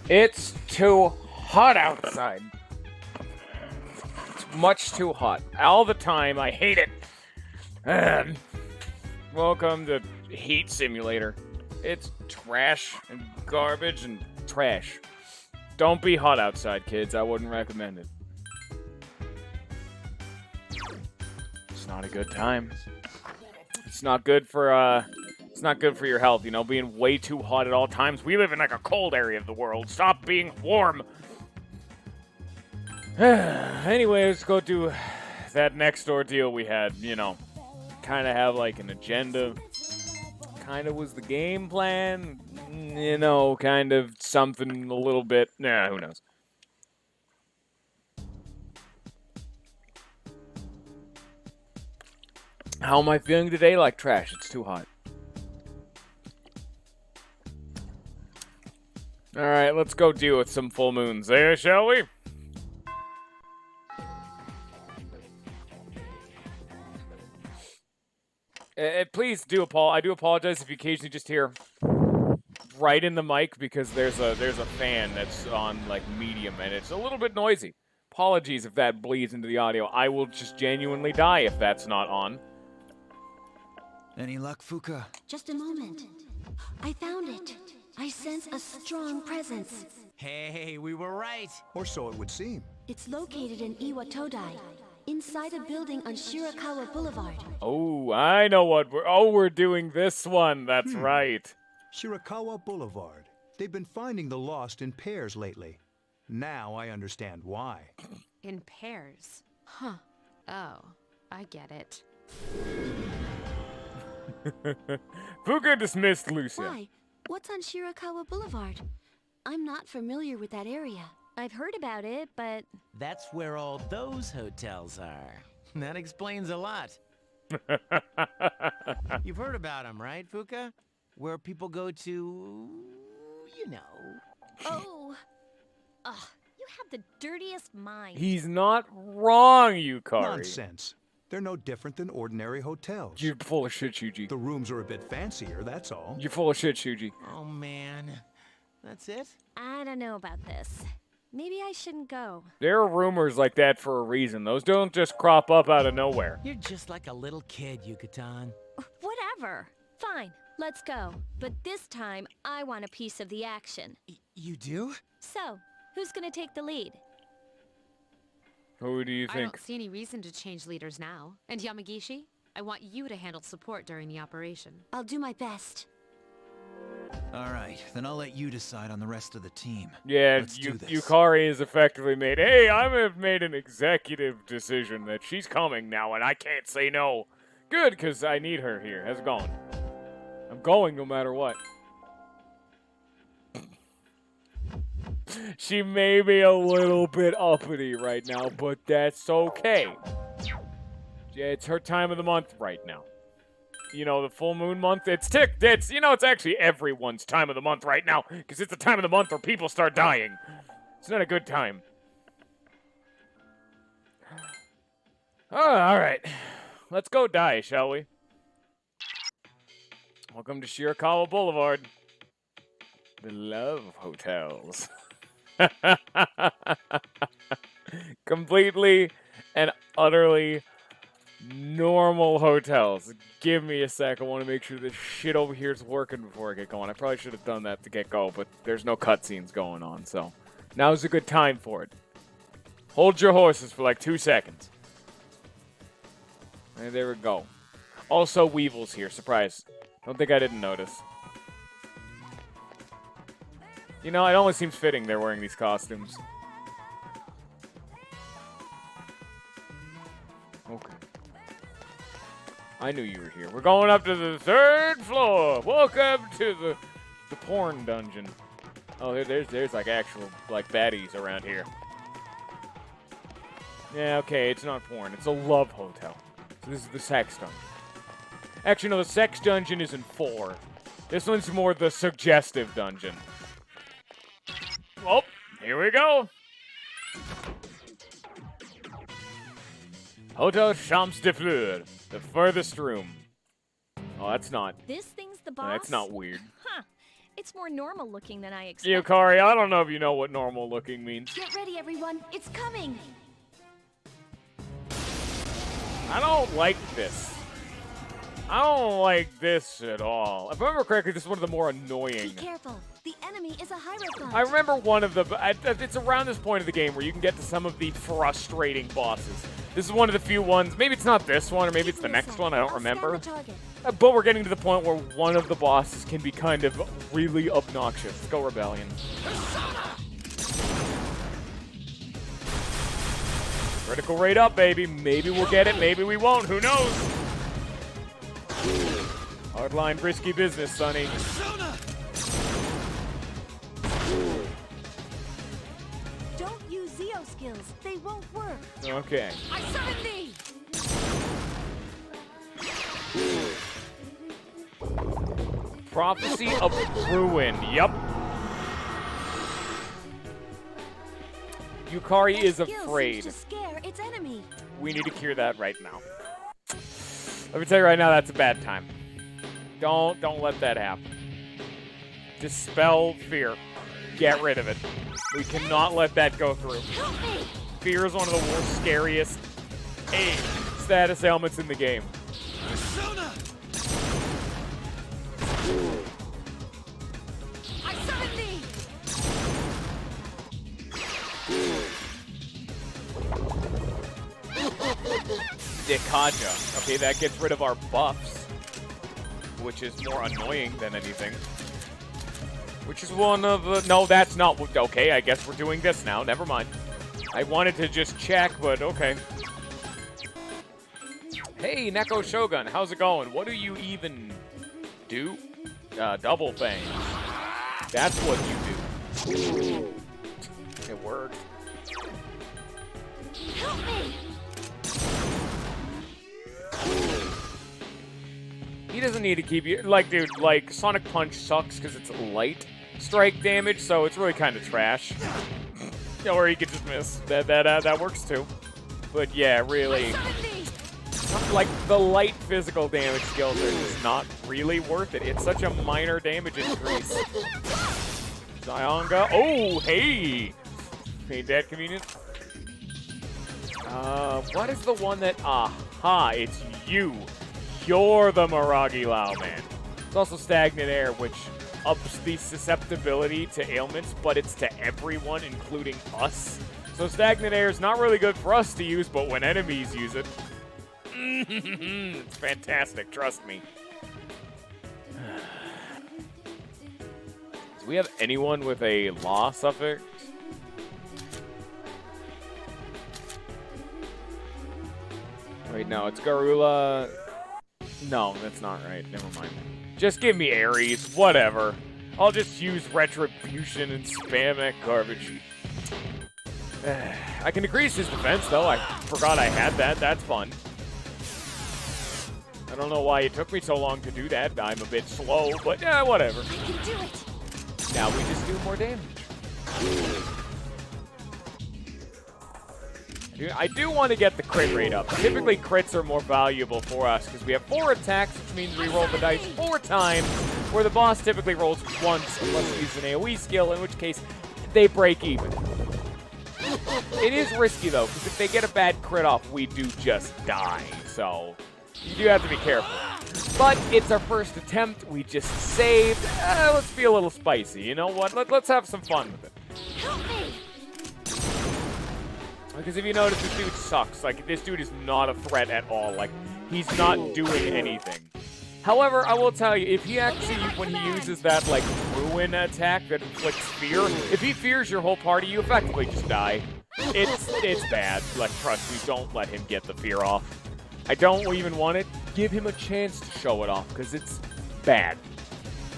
It's too hot outside. It's much too hot. All the time. I hate it. And welcome to Heat Simulator. It's trash and garbage and trash. Don't be hot outside, kids. I wouldn't recommend it. It's not a good time. It's not good for your health, you know, being way too hot at all times. We live in like a cold area of the world. Stop being warm. Anyway, let's go do that next ordeal we had, you know. Kind of have like an agenda. Kind of was the game plan. You know, kind of something a little bit. Nah, who knows. How am I feeling today? Like trash. It's too hot. Alright, let's go deal with some full moons there, shall we? Please do apologize if you occasionally just hear right in the mic because there's a fan that's on like medium and it's a little bit noisy. Apologies if that bleeds into the audio. I will just genuinely die if that's not on. Any luck, Fuka? Just a moment. I found it. I sense a strong presence. Hey, we were right. Or so it would seem. It's located in Iwatodai, inside a building on Shirakawa Boulevard. Oh, I know what we're doing this one. That's right. Shirakawa Boulevard. They've been finding the lost in pairs lately. Now I understand why. In pairs? Huh. Oh, I get it. Fuka dismissed Lucia. Why? What's on Shirakawa Boulevard? I'm not familiar with that area. I've heard about it, but... That's where all those hotels are. That explains a lot. You've heard about them, right, Fuka? Where people go to... you know. Oh! Ugh, you have the dirtiest mind. He's not wrong, Yukari. Nonsense. They're no different than ordinary hotels. You're full of shit, Shuji. The rooms are a bit fancier, that's all. You're full of shit, Shuji. Oh, man. That's it? I don't know about this. Maybe I shouldn't go. There are rumors like that for a reason. Those don't just crop up out of nowhere. You're just like a little kid, Yucatan. Whatever. Fine, let's go. But this time, I want a piece of the action. You do? So, who's gonna take the lead? Who do you I think? don't see any reason to change leaders now. And Yamagishi, I want you to handle support during the operation. I'll do my best. All right, then I'll let you decide on the rest of the team. Yeah, Let's do this. Yukari has effectively made, hey, I've made an executive decision that she's coming now and I can't say no. Good, because I need her here. How's it going? I'm going no matter what. She may be a little bit uppity right now, but that's okay. Yeah, it's her time of the month right now. You know, the full moon month, it's actually everyone's time of the month right now, because it's the time of the month where people start dying. It's not a good time. Oh, alright. Let's go die, shall we? Welcome to Shirakawa Boulevard. The love hotels. Completely and utterly normal hotels. Give me a sec. I want to make sure this shit over here is working before I get going. I probably should have done that to get go, but there's no cutscenes going on, so now's a good time for it. Hold your horses for like 2 seconds. And there we go. Also, Weevil's here. Surprise. Don't think I didn't notice. You know, it only seems fitting they're wearing these costumes. Okay. I knew you were here. We're going up to the 3rd floor. Welcome to the porn dungeon. Oh, there's like actual like baddies around here. Yeah, okay, it's not porn. It's a love hotel. So this is the sex dungeon. Actually, no, the sex dungeon is in 4. This one's more the suggestive dungeon. Well, here we go. Hotel Champs de Fleur, the furthest room. Oh, that's not. This thing's the boss? That's not weird. Huh. It's more normal looking than I expected. Yukari, I don't know if you know what normal looking means. Get ready, everyone. It's coming. I don't like this. I don't like this at all. If I remember correctly, this is one of the more annoying. Be careful. The enemy is a Hierophant. I remember one of the... It's around this point of the game where you can get to some of the frustrating bosses. This is one of the few ones. Maybe it's not this one, or maybe it's the next one. I don't remember. But we're getting to the point where one of the bosses can be kind of really obnoxious. Let's go Rebellion. Critical rate up, baby. Maybe we'll get it, maybe we won't. Who knows? Hardline risky business, Sonny. Don't use Zeo skills. They won't work. Okay. I summon thee! Prophecy of Ruin. Yup. Yukari is That skill afraid. seems to scare its enemy. We need to cure that right now. Let me tell you right now, that's a bad time. Don't let that happen. Dispel fear. Get rid of it. We cannot let that go through. Fear is one of the worst, scariest status ailments in the game. I summon thee! Dekaja. Okay, that gets rid of our buffs, which is more annoying than anything. Which is one of the... No, that's not... Okay, I guess we're doing this now. Never mind. I wanted to just check, but okay. Hey, Neko Shogun, how's it going? What do you even do? Double Fang. That's what you do. It worked. Help me. He doesn't need to keep you... Like, dude, like, Sonic Punch sucks because it's light strike damage, so it's really kind of trash. Or he could just miss. That works too. But yeah, really... Like, the light physical damage skills are just not really worth it. It's such a minor damage increase. Zyonga. Oh, hey! Ain't that convenient? What is the one that... Aha, it's you. You're the Miragi Lao man. It's also Stagnant Air, which ups the susceptibility to ailments, but it's to everyone, including us. So Stagnant Air is not really good for us to use, but when enemies use it, it's fantastic, trust me. Do we have anyone with a law suffix? Wait, no, it's Garula. No, that's not right. Never mind. Just give me Ares. Whatever. I'll just use Retribution and spam that garbage. I can decrease his defense, though. I forgot I had that. That's fun. I don't know why it took me so long to do that. I'm a bit slow, but yeah, whatever. I can do it. Now we just do more damage. I do want to get the crit rate up. Typically, crits are more valuable for us because we have 4 attacks, which means we roll the dice 4 times, where the boss typically rolls once unless we use an AoE skill, in which case they break even. It is risky, though, because if they get a bad crit off, we do just die. So you do have to be careful. But it's our first attempt. We just saved. Let's be a little spicy. You know what? Let's have some fun with it. Help me. Because if you notice, this dude sucks. Like, this dude is not a threat at all. Like, he's not doing anything. However, I will tell you, if he actually, when he uses that, like, ruin attack that inflicts fear, if he fears your whole party, you effectively just die. It's bad. Like, trust me, don't let him get the fear off. I don't even want it. Give him a chance to show it off, because it's bad.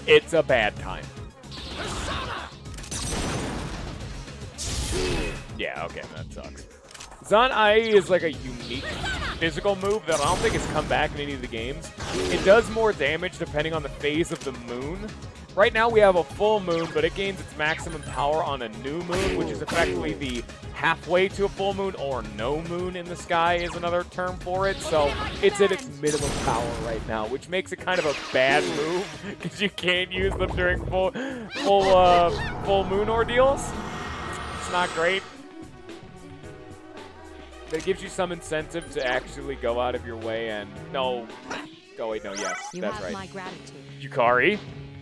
It's a bad time. Yeah, okay, that sucks. Zanai is like a unique physical move that I don't think has come back in any of the games. It does more damage depending on the phase of the moon. Right now we have a full moon, but it gains its maximum power on a new moon, which is effectively the halfway to a full moon, or no moon in the sky is another term for it. So it's at its minimum power right now, which makes it kind of a bad move because you can't use them during full moon ordeals. It's not great. But it gives you some incentive to actually go out of your way and yes, You that's have right. my gratitude. Yukari?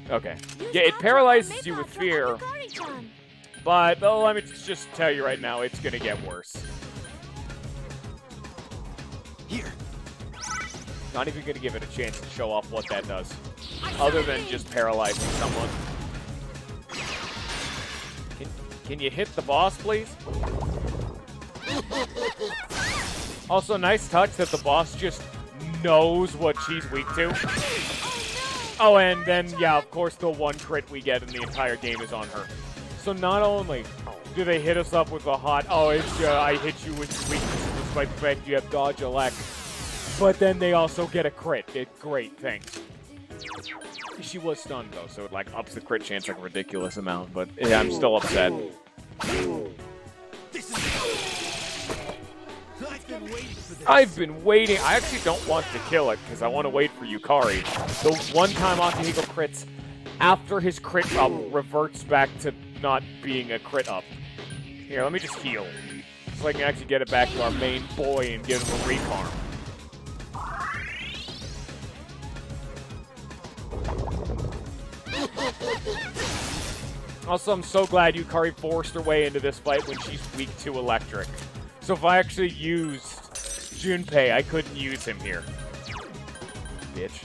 Okay. Yeah, it paralyzes you with fear, but let me just tell you right now, it's gonna get worse. Here. Not even gonna give it a chance to show off what that does, other than just paralyzing someone. Can you hit the boss, please? Also, nice touch that the boss just knows what she's weak to. Oh, and then, yeah, of course, the one crit we get in the entire game is on her. So not only do they hit us up with a hot, I hit you with weakness despite the fact you have dodge elect, but then they also get a crit. It's great, thanks. She was stunned, though, so it, like, ups the crit chance like a ridiculous amount, but yeah, I'm still upset. I've been waiting. I actually don't want to kill it because I want to wait for Yukari. The one time Akihiko crits, after his crit up, reverts back to not being a crit up. Here, let me just heal, so I can actually get it back to our main boy and give him a recarm. Also, I'm so glad Yukari forced her way into this fight when she's weak to electric. So if I actually used Junpei, I couldn't use him here. Bitch.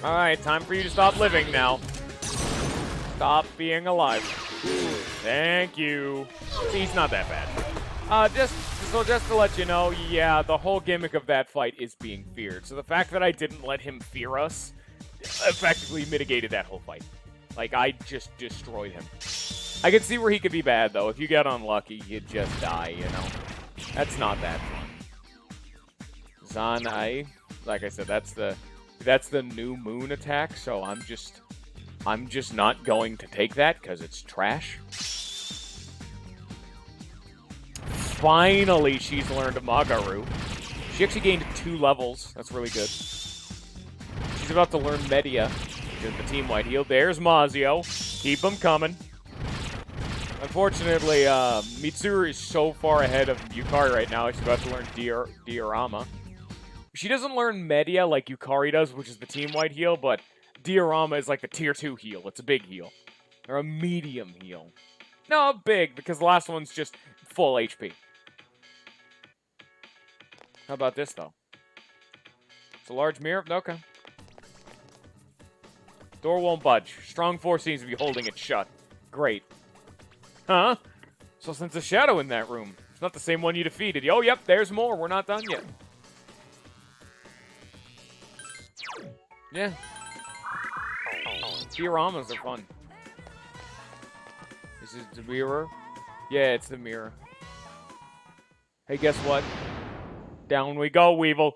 Alright, time for you to stop living now. Stop being alive. Thank you. See, he's not that bad. Just to let you know, yeah, the whole gimmick of that fight is being feared. So the fact that I didn't let him fear us effectively mitigated that whole fight. Like, I just destroyed him. I can see where he could be bad, though. If you get unlucky, you just die, you know? That's not that fun. Zanai, like I said, that's the new moon attack, so I'm just not going to take that because it's trash. Finally, she's learned Magaru. She actually gained 2 levels. That's really good. She's about to learn Media. Get the team-wide heal. There's Mazio. Keep them coming. Unfortunately, Mitsuru is so far ahead of Yukari right now. She's about to learn Diorama. She doesn't learn Media like Yukari does, which is the team-wide heal, but Diorama is like the tier 2 heal. It's a big heal. Or a medium heal. No, big, because the last one's just full HP. How about this, though? It's a large mirror? Okay. Door won't budge. Strong force seems to be holding it shut. Great. Huh? So since a shadow in that room. It's not the same one you defeated. Oh, yep, there's more. We're not done yet. Yeah. Dioramas are fun. This is the mirror? Yeah, it's the mirror. Hey, guess what? Down we go, Weevil.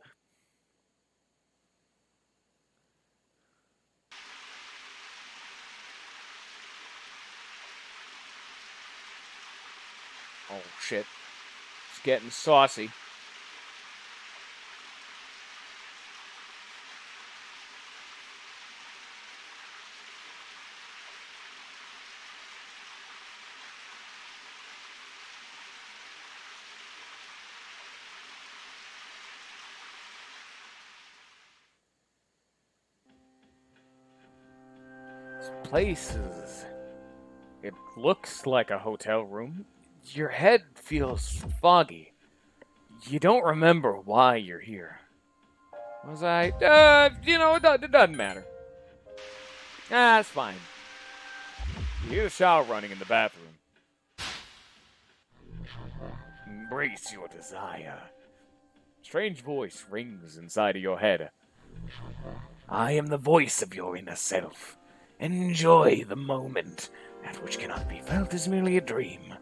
Oh, shit. It's getting saucy. Places. It looks like a hotel room. Your head feels foggy. You don't remember why you're here. Was I? It doesn't matter. It's fine. You hear the shower running in the bathroom. Embrace your desire. Strange voice rings inside of your head. I am the voice of your inner self. Enjoy the moment. That which cannot be felt is merely a dream.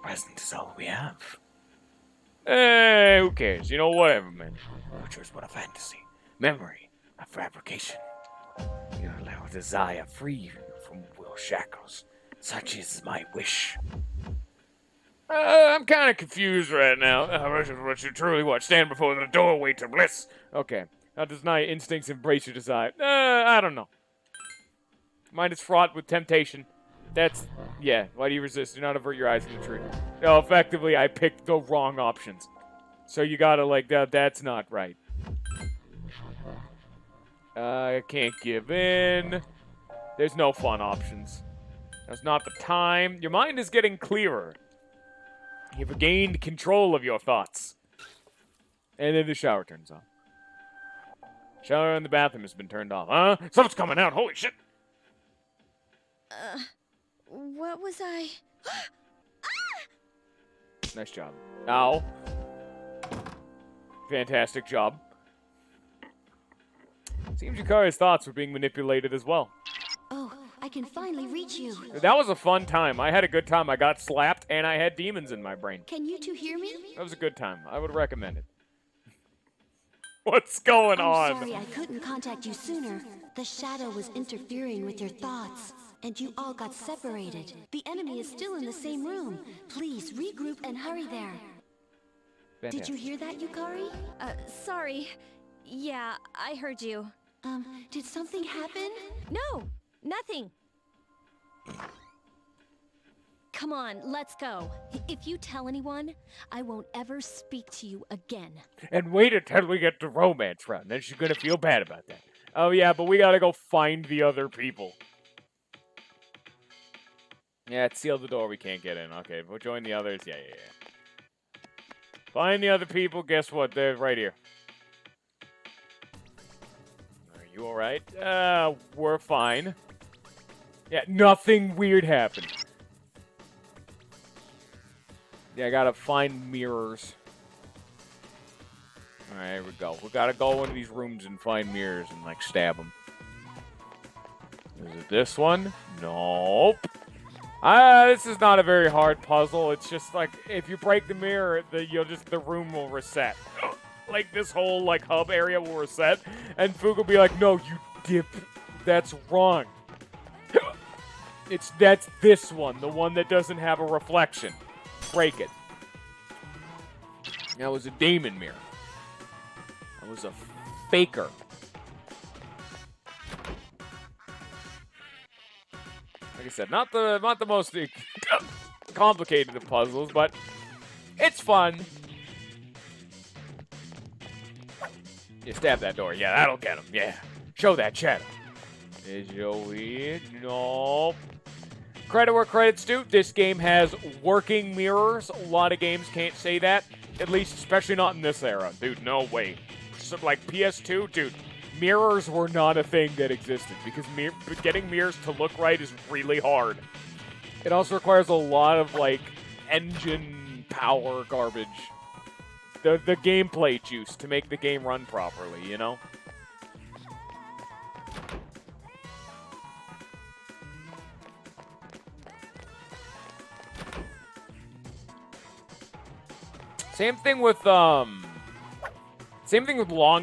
Present is all we have. Eh, who cares? You know, whatever, man. Future is but a fantasy. Memory, a fabrication. You allow desire free you from will shackles. Such is my wish. I'm kind of confused right now. What you truly what? Stand before the doorway to bliss. Okay. Now, does my instincts embrace your desire? I don't know. Mine is fraught with temptation. That's, yeah. Why do you resist? Do not avert your eyes from the truth. No, effectively, I picked the wrong options. So you gotta, like, that's not right. I can't give in. There's no fun options. That's not the time. Your mind is getting clearer. You've regained control of your thoughts. And then the shower turns on. Shower in the bathroom has been turned off. Huh? Something's coming out. Holy shit. What was I? Nice job. Ow. Fantastic job. Seems Yukari's thoughts were being manipulated as well. Oh, I can finally reach you. That was a fun time. I had a good time. I got slapped, and I had demons in my brain. Can you two hear me? That was a good time. I would recommend it. What's going on? I'm sorry I couldn't contact you sooner. The shadow was interfering with your thoughts, and you all got separated. The enemy is still in the same room. Please regroup and hurry there. Fantastic. Did you hear that, Yukari? Sorry. Yeah, I heard you. Did something happen? No, nothing. Come on, let's go. If you tell anyone, I won't ever speak to you again. And wait until we get to romance round. Then she's gonna feel bad about that. Oh yeah, but we gotta go find the other people. Yeah, it's sealed the door. We can't get in. Okay, we'll join the others. Yeah. Find the other people. Guess what? They're right here. Are you alright? We're fine. Yeah, nothing weird happened. Yeah, I gotta find mirrors. Alright, here we go. We gotta go into these rooms and find mirrors and, like, stab them. Is it this one? Nope. This is not a very hard puzzle. It's just, like, if you break the mirror, the room will reset. Like, this whole, like, hub area will reset. And Fook will be like, no, you dip. That's wrong. That's this one. The one that doesn't have a reflection. Break it. That was a demon mirror. That was a faker. Like I said, not the most complicated of puzzles, but it's fun. You stab that door. Yeah, that'll get him. Yeah. Show that shadow. Is you weird? Nope. Credit where credit's due. This game has working mirrors. A lot of games can't say that. At least, especially not in this era. Dude, no way. So, like, PS2, dude, mirrors were not a thing that existed. Because getting mirrors to look right is really hard. It also requires a lot of, like, engine power garbage. The gameplay juice to make the game run properly, you know? Same thing with long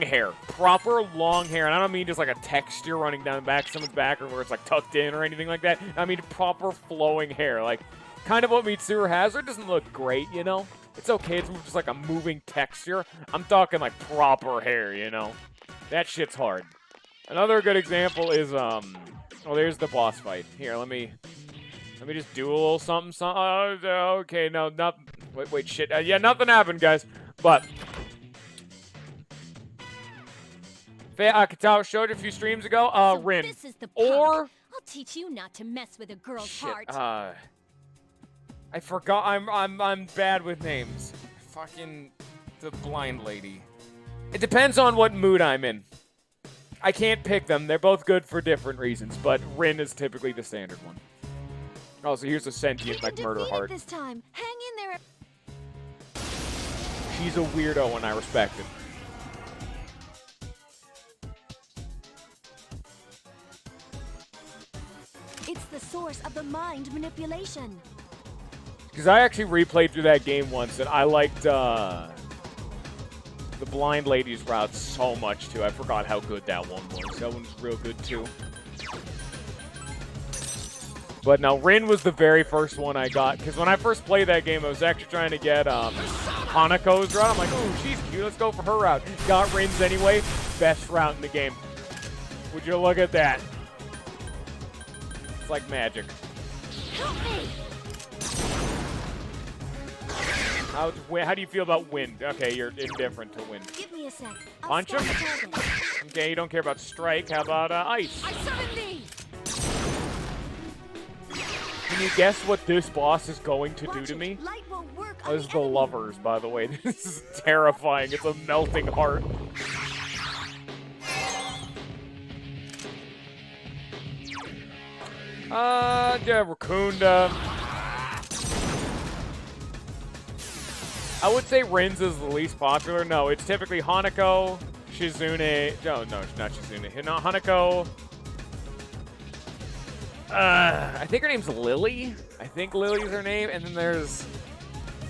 hair. Proper long hair. And I don't mean just like a texture running down the back, someone's back, or where it's like tucked in or anything like that. I mean proper flowing hair. Like, kind of what Mitsuru has. It doesn't look great, you know? It's okay. It's just like a moving texture. I'm talking like proper hair, you know? That shit's hard. Another good example is, oh, there's the boss fight. Here, let me just do a little something. Okay, no, not. Wait, shit. Yeah, nothing happened, guys. But Katawa showed a few streams ago. So Rin. this is the Or I'll teach you not to mess with a girl's shit. heart. I forgot. I'm bad with names. Fucking the blind lady. It depends on what mood I'm in. I can't pick them. They're both good for different reasons, but Rin is typically the standard one. Oh, so here's a sentient, like, murder heart. This time. Hang in there. She's a weirdo, and I respect it. It's the source of the mind manipulation. Because I actually replayed through that game once, and I liked the Blind Lady's route so much, too. I forgot how good that one was. That one's real good, too. But no, Rin was the very first one I got. Because when I first played that game, I was actually trying to get Hanako's route. I'm like, oh, she's cute. Let's go for her route. Got Rin's anyway. Best route in the game. Would you look at that? It's like magic. Help me! How do you feel about wind? Okay, you're indifferent to wind. Give me a sec. Punch him? Okay, you don't care about strike. How about ice? I summon thee! Can you guess what this boss is going to do to me? Light won't work Oh, on this is the the enemy. lovers, by the way. This is terrifying. It's a melting heart. Yeah, Raccoonda. I would say Rin's is the least popular. No, it's typically Hanako, Shizune. No, not Shizune. Hanako. I think her name's Lily. I think Lily's her name. And then there's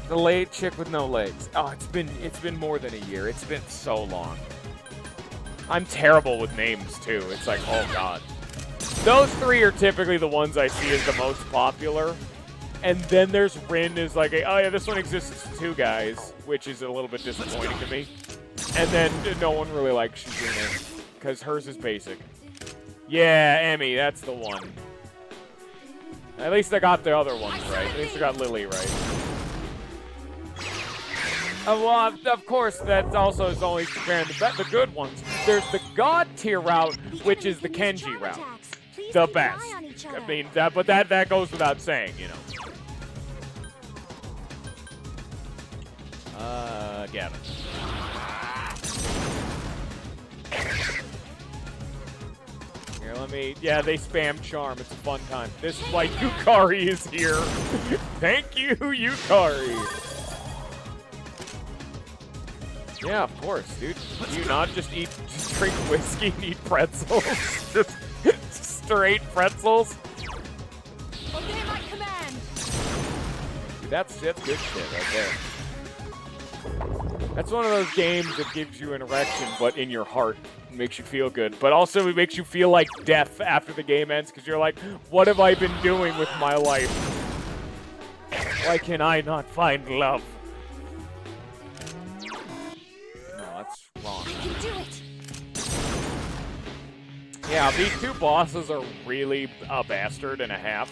the late chick with no legs. Oh, it's been more than a year. It's been so long. I'm terrible with names too. It's like, oh god. Those three are typically the ones I see as the most popular. And then there's Rin is like, oh yeah, this one exists too, guys, which is a little bit disappointing to me. And then no one really likes Shizune, because hers is basic. Yeah, Emmy, that's the one. At least I got the other ones right. At least I got Lily right. Well, of course, that also is only comparing the good ones. There's the God tier route, which is the Kenji route. The best. I mean, but that goes without saying, you know. Get him. Here, let me. Yeah, they spam charm. It's a fun time. This is why Yukari is here. Thank you, Yukari. Yeah, of course, dude. Do you not just drink whiskey and eat pretzels? just straight pretzels? Obey my command! Dude, that's good shit right there. That's one of those games that gives you an erection, but in your heart. It makes you feel good. But also it makes you feel like death after the game ends, because you're like, what have I been doing with my life? Why can I not find love? No, that's wrong. I can do it! Yeah, these two bosses are really a bastard and a half,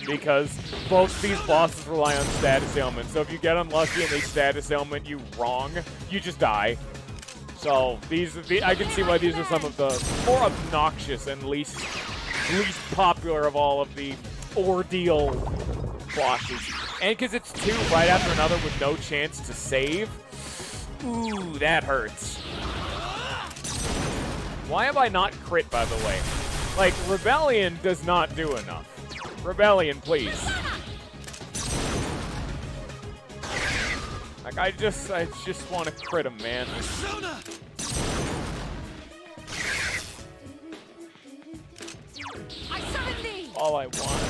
because both these bosses rely on status ailment. So if you get unlucky and they status ailment you wrong, you just die. So I can see why these are some of the more obnoxious and least popular of all of the Ordeal bosses. And because it's two right after another with no chance to save, ooh, that hurts. Why have I not crit, by the way? Like, Rebellion does not do enough. Rebellion, please. Like, I just want to crit him, man. I summon thee! All I want.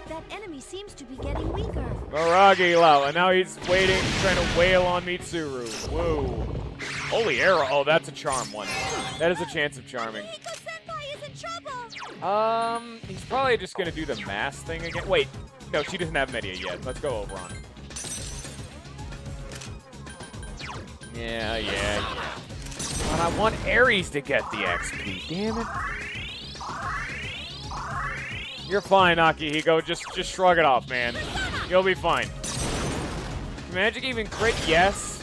That enemy seems to be getting weaker. Miragi Lau, and now he's waiting, trying to wail on Mitsuru. Whoa. Holy arrow. Oh, that's a charm one. That is a chance of charming. Senpai is in trouble. He's probably just gonna do the mass thing again. Wait, no, she doesn't have Media yet. Let's go over on. Yeah. But I want Ares to get the XP. Damn it. You're fine, Akihiko. Just shrug it off, man. You'll be fine. Can Magic even crit? Yes.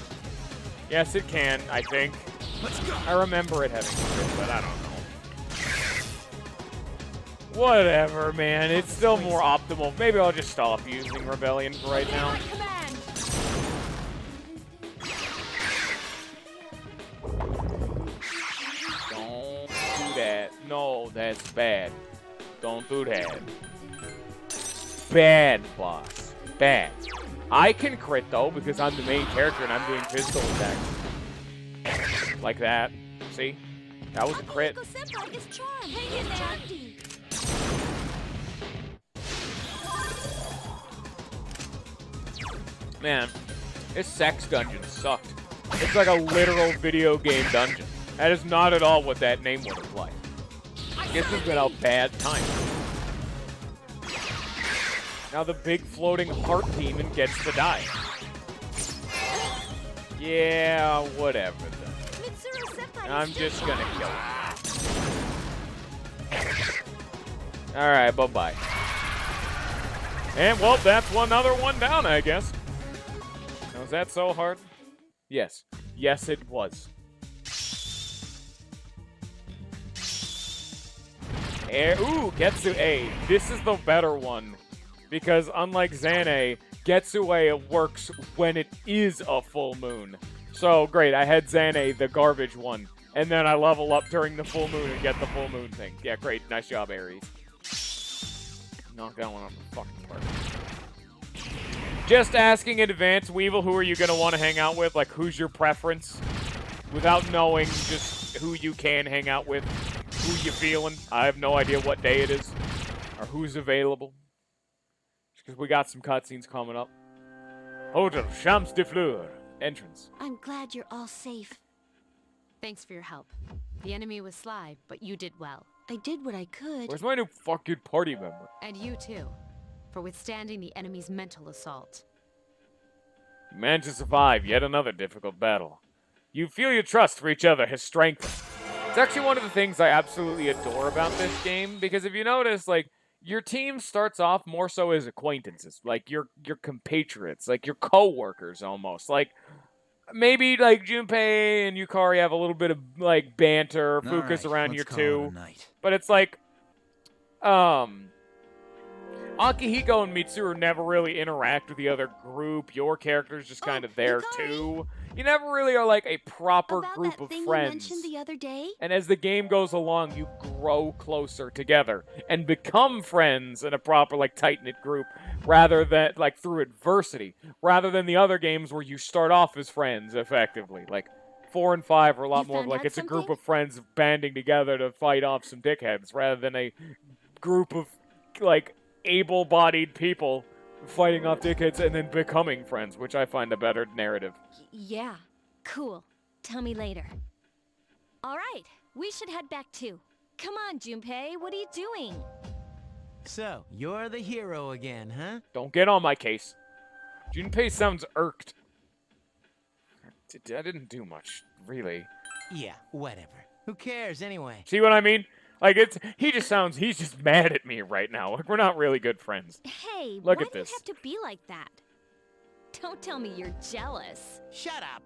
Yes, it can, I think. I remember it having crit, but I don't know. Whatever, man. It's still more optimal. Maybe I'll just stop using Rebellion for right now. Don't do that. No, that's bad. Don't do that. Bad, boss. Bad. I can crit, though, because I'm the main character and I'm doing physical attacks. Like that. See? That was a crit. Senpai is charmed. Hang in there. Man, this sex dungeon sucked. It's like a literal video game dungeon. That is not at all what that name would have like. This has been a bad time. Now the big floating heart demon gets to die. Yeah, whatever then. I'm just gonna kill him. Alright, bye-bye. And, well, that's another one down, I guess. Was that so hard? Yes. Yes, it was. Ooh, Getsu A. This is the better one. Because unlike Zane, Getsu A works when it is a full moon. So, great, I had Zane, the garbage one. And then I level up during the full moon and get the full moon thing. Yeah, great. Nice job, Ares. Knock that one off the fucking park. Just asking in advance, Weevil, who are you going to want to hang out with? Like, who's your preference? Without knowing just who you can hang out with, who you feeling. I have no idea what day it is or who's available. Just because we got some cutscenes coming up. Hotel Champs de Fleur. Entrance. I'm glad you're all safe. Thanks for your help. The enemy was sly, but you did well. I did what I could. Where's my new fucking party member? And you too, for withstanding the enemy's mental assault. You managed to survive yet another difficult battle. You feel your trust for each other has strengthened. It's actually one of the things I absolutely adore about this game, because if you notice, like, your team starts off more so as acquaintances, like your compatriots, like your co-workers almost. Like, maybe, like, Junpei and Yukari have a little bit of, like, banter, Fuka's around here too. But it's like, Akihiko and Mitsuru never really interact with the other group. Your character's just kind of there too. You never really are like a proper group of friends. You mentioned the other day? And as the game goes along, you grow closer together and become friends in a proper, like, tight-knit group, rather than, like, through adversity, rather than the other games where you start off as friends, effectively. Like, 4 and 5 are a lot more of, like, it's a group of friends banding together to fight off some dickheads, rather than a group of, like, able-bodied people fighting off dickheads and then becoming friends, which I find a better narrative. Yeah, cool. Tell me later. All right, we should head back too. Come on, Junpei, what are you doing? So, you're the hero again, huh? Don't get on my case. Junpei sounds irked. I didn't do much, really. Yeah, whatever. Who cares anyway? See what I mean? Like, he's just mad at me right now. Like, we're not really good friends. Hey, Look why at do you this. have to be like that? Don't tell me you're jealous. Shut up!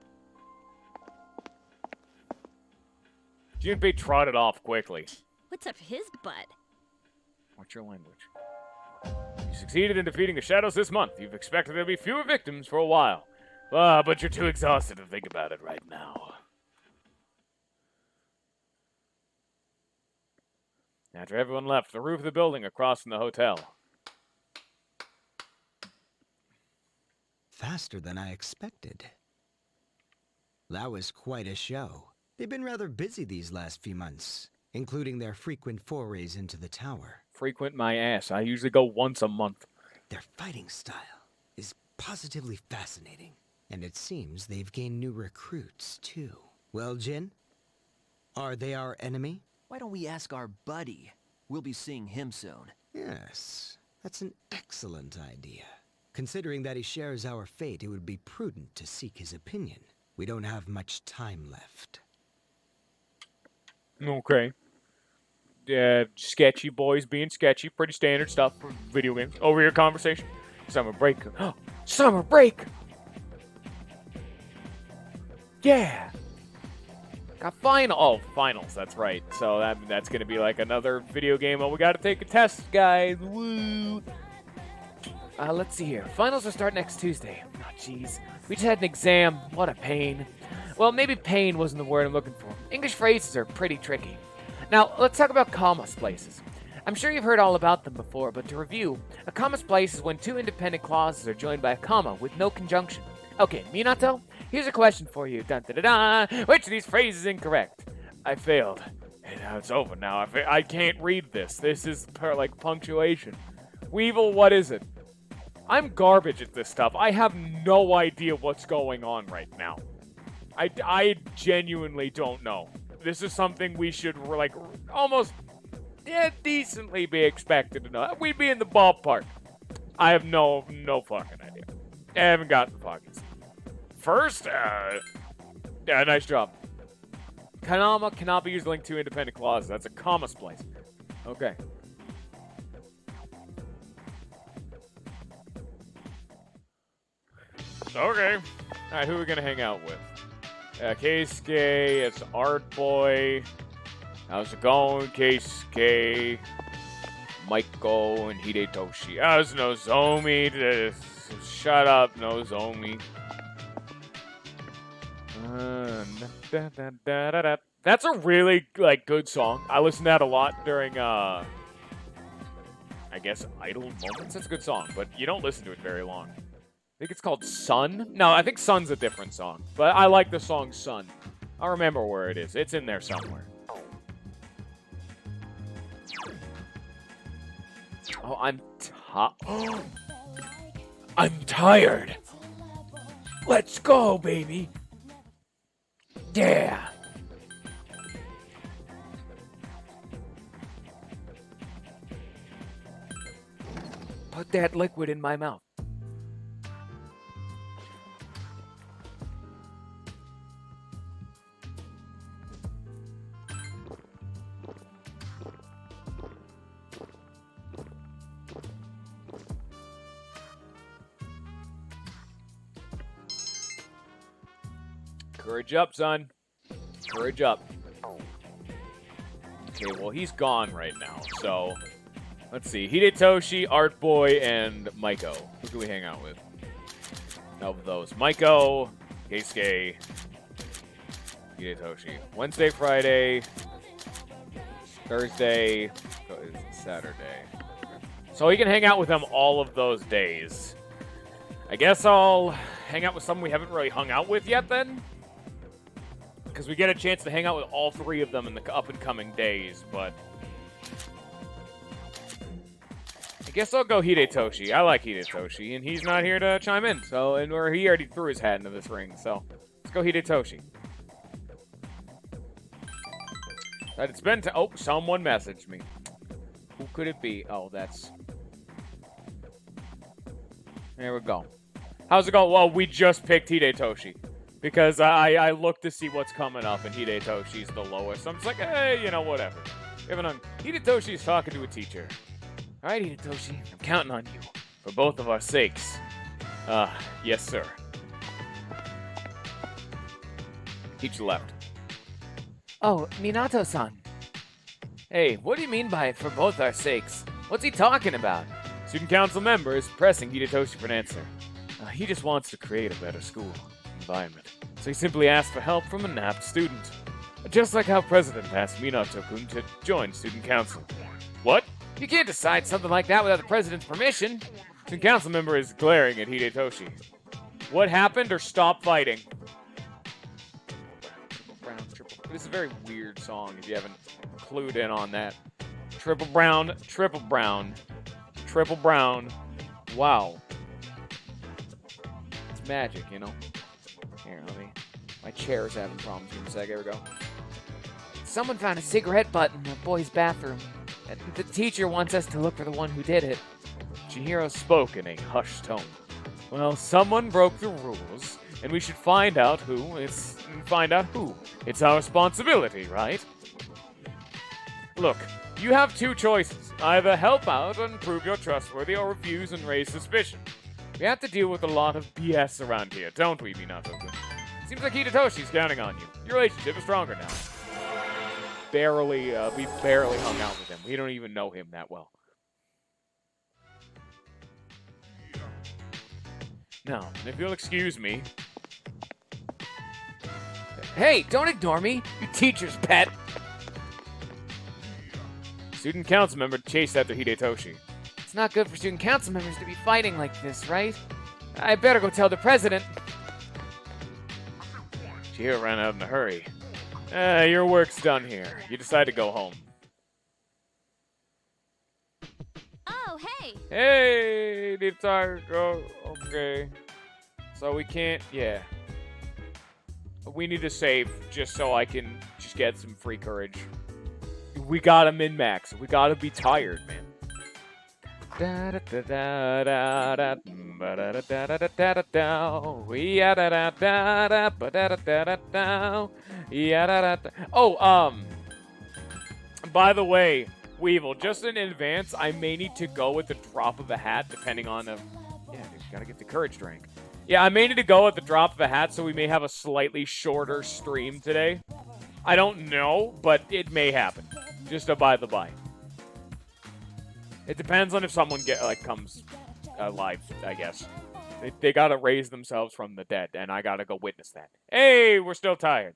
Junpei trotted off quickly. What's up his butt? Watch your language. You succeeded in defeating the shadows this month. You've expected there to be fewer victims for a while. But you're too exhausted to think about it right now. After everyone left, the roof of the building across from the hotel. Faster than I expected. That was quite a show. They've been rather busy these last few months, including their frequent forays into the tower. Frequent my ass. I usually go once a month. Their fighting style is positively fascinating, and it seems they've gained new recruits, too. Well, Jin? Are they our enemy? Why don't we ask our buddy? We'll be seeing him soon. Yes, that's an excellent idea. Considering that he shares our fate, it would be prudent to seek his opinion. We don't have much time left. Okay. Sketchy boys being sketchy. Pretty standard stuff for video games. Over your conversation. Summer break. Summer break! Yeah! Got finals, that's right. So that's gonna be like another video game. Oh, we gotta take a test, guys. Woo! Let's see here. Finals will start next Tuesday. Oh, jeez. We just had an exam. What a pain. Well, maybe pain wasn't the word I'm looking for. English phrases are pretty tricky. Now, let's talk about comma splices. I'm sure you've heard all about them before, but to review, a comma splice is when two independent clauses are joined by a comma with no conjunction. Okay, Minato, here's a question for you. Dun, da, da, da. Which of these phrases is incorrect? I failed. Hey, now it's over now. I can't read this. This is like punctuation. Weevil, what is it? I'm garbage at this stuff. I have no idea what's going on right now. I genuinely don't know. This is something we should, like, almost decently be expected to know. We'd be in the ballpark. I have no fucking idea. I haven't got the pockets. First, yeah, nice job. Comma cannot be used to link two independent clauses. That's a comma splice. Okay. Okay. Alright, who are we gonna hang out with? Keisuke, it's Art Boy. How's it going, Keisuke? Maiko and Hidetoshi. How's Nozomi? Shut up, Nozomi. That's a really, like, good song. I listen to that a lot during, I guess, idle moments. That's a good song, but you don't listen to it very long. I think it's called Sun? No, I think Sun's a different song. But I like the song Sun. I'll remember where it is. It's in there somewhere. Oh, I'm tired. Let's go, baby. Yeah. Put that liquid in my mouth. Courage up, son. Courage up. Okay, well, he's gone right now, so... Let's see. Hidetoshi, Art Boy, and Maiko. Who can we hang out with? Of those. Maiko, Keisuke, Hidetoshi. Wednesday, Friday, Thursday, Saturday. So he can hang out with them all of those days. I guess I'll hang out with someone we haven't really hung out with yet, then? Because we get a chance to hang out with all three of them in the up-and-coming days, but... I guess I'll go Hidetoshi. I like Hidetoshi, and he's not here to chime in, so... or he already threw his hat into this ring, so... Let's go Hidetoshi. But it's been oh, someone messaged me. Who could it be? Oh, that's... There we go. How's it going? Well, we just picked Hidetoshi. Because I looked to see what's coming up, and Hidetoshi's the lowest. So I'm just like, hey, you know, whatever. Hidetoshi's talking to a teacher. All right, Hidetoshi, I'm counting on you. For both of our sakes. Yes, sir. Teacher left. Oh, Minato-san. Hey, what do you mean by for both our sakes? What's he talking about? Student council member is pressing Hidetoshi for an answer. He just wants to create a better school environment. So he simply asked for help from a napped student. Just like how President asked Minato-kun to join student council. What? You can't decide something like that without the president's permission. Student council member is glaring at Hidetoshi. What happened or stop fighting? This is a very weird song if you haven't clued in on that. Triple brown, triple brown, triple brown. Wow. It's magic, you know? Here, let me... My chair's having problems. Give me a sec. Here we go. Someone found a cigarette butt in the boys' bathroom. The teacher wants us to look for the one who did it. Chihiro spoke in a hushed tone. Well, someone broke the rules, and we should find out who. It's our responsibility, right? Look, you have two choices. Either help out and prove you're trustworthy, or refuse and raise suspicion. We have to deal with a lot of BS around here, don't we, Minato-kun? Seems like Hidetoshi's counting on you. Your relationship is stronger now. We barely hung out with him. We don't even know him that well. Now, if you'll excuse me... Hey, don't ignore me, you teacher's pet! Student council member chased after Hidetoshi. It's not good for student council members to be fighting like this, right? I better go tell the president. Chihiro ran out in a hurry. Your work's done here. You decide to go home. Oh, Oh, hey! Hey, need to go. Okay. So we can't, yeah. We need to save just so I can just get some free courage. We gotta min-max. We gotta be tired, man. Oh, by the way, Weevil, just in advance, I may need to go with the drop of a hat, depending on the... Yeah, you gotta get the courage drink. Yeah, I may need to go at the drop of a hat, so we may have a slightly shorter stream today. I don't know, but it may happen. Just a by the by. It depends on if someone comes alive, I guess. They gotta raise themselves from the dead, and I gotta go witness that. Hey, we're still tired.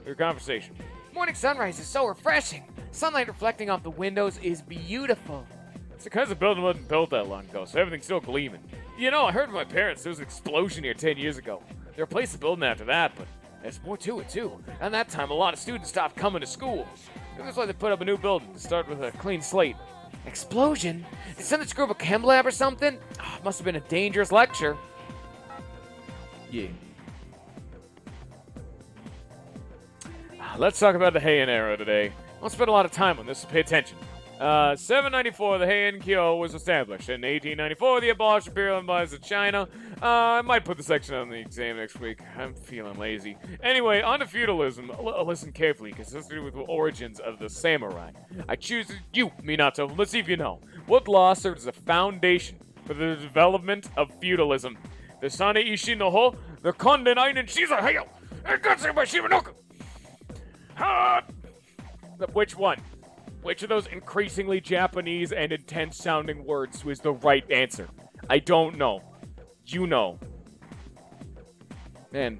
Your conversation. Morning sunrise is so refreshing. Sunlight reflecting off the windows is beautiful. It's because the building wasn't built that long ago, so everything's still gleaming. You know, I heard from my parents there was an explosion here 10 years ago. They replaced the building after that, but there's more to it, too. And that time, a lot of students stopped coming to school. It was like they put up a new building to start with a clean slate. Explosion? Did something screw up a chem lab or something? Oh, must have been a dangerous lecture. Yeah. Let's talk about the Heian era today. I won't spend a lot of time on this, so pay attention. 794, the Heian Kyo was established. In 1894, the abolished imperial empires of China. I might put the section on the exam next week. I'm feeling lazy. Anyway, on to feudalism. Listen carefully, because this has to do with the origins of the samurai. I choose you, Minato. Let's see if you know. What law served as a foundation for the development of feudalism? The Sane Ishi no Ho, the Konden Ainen Shiza Heyo, and Gatsai by Shimanoku. Which one? Which of those increasingly Japanese and intense-sounding words was the right answer? I don't know. You know. Man,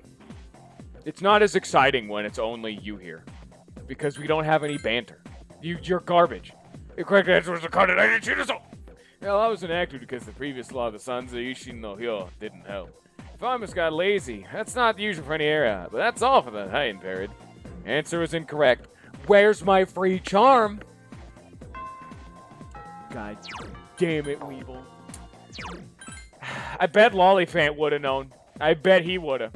it's not as exciting when it's only you here. Because we don't have any banter. You're garbage. The correct answer was the card I didn't shoot us all. Well, I was inactive because the previous law of the Sanzai Ishi no Hyo didn't help. Farmers got lazy. That's not usual for any area, but that's all for the Heian period. Answer was incorrect. Where's my free charm? God damn it, Weevil. I bet Lollifant would have known. I bet he would have.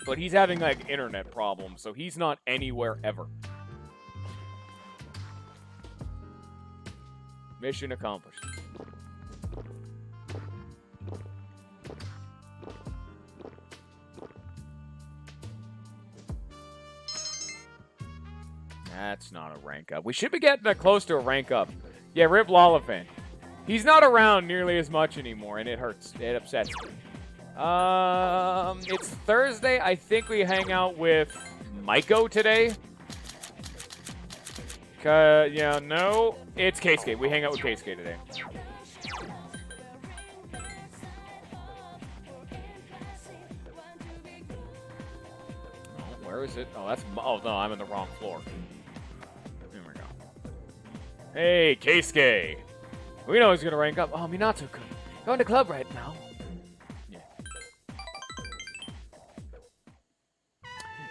But he's having, like, internet problems, so he's not anywhere ever. Mission accomplished. That's not a rank up. We should be getting close to a rank up. Yeah, rip Lollifant. He's not around nearly as much anymore, and it hurts. It upsets me. It's Thursday. I think we hang out with Maiko today. Yeah, no. It's Keisuke. We hang out with Keisuke today. Oh, where is it? Oh, that's... Oh, no, I'm in the wrong floor. There we go. Hey, Keisuke. We know he's gonna rank up. Oh, Minato-kun. Going to club right now. Yeah.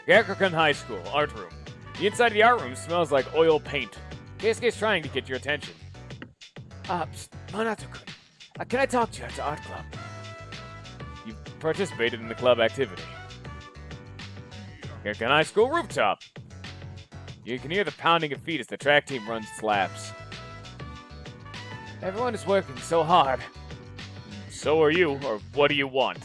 Gakukan High School, art room. The inside of the art room smells like oil paint. Keisuke's trying to get your attention. Minato-kun. Can I talk to you at the art club? You've participated in the club activity. Gakukan High School rooftop. You can hear the pounding of feet as the track team runs its laps. Everyone is working so hard. So are you, or what do you want?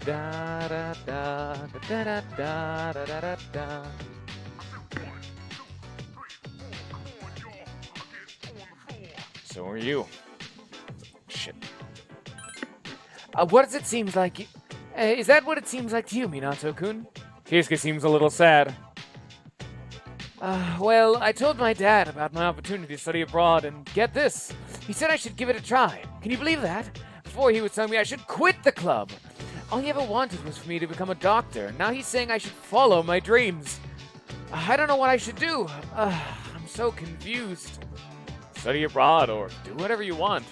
Da da da da da da da da da. So are you. Shit. What does it seem like? Is that what it seems like to you, Minato-kun? Keisuke seems a little sad. Well, I told my dad about my opportunity to study abroad, and get this. He said I should give it a try. Can you believe that? Before he was telling me I should quit the club. All he ever wanted was for me to become a doctor. Now he's saying I should follow my dreams. I don't know what I should do. I'm so confused. Study abroad or do whatever you want.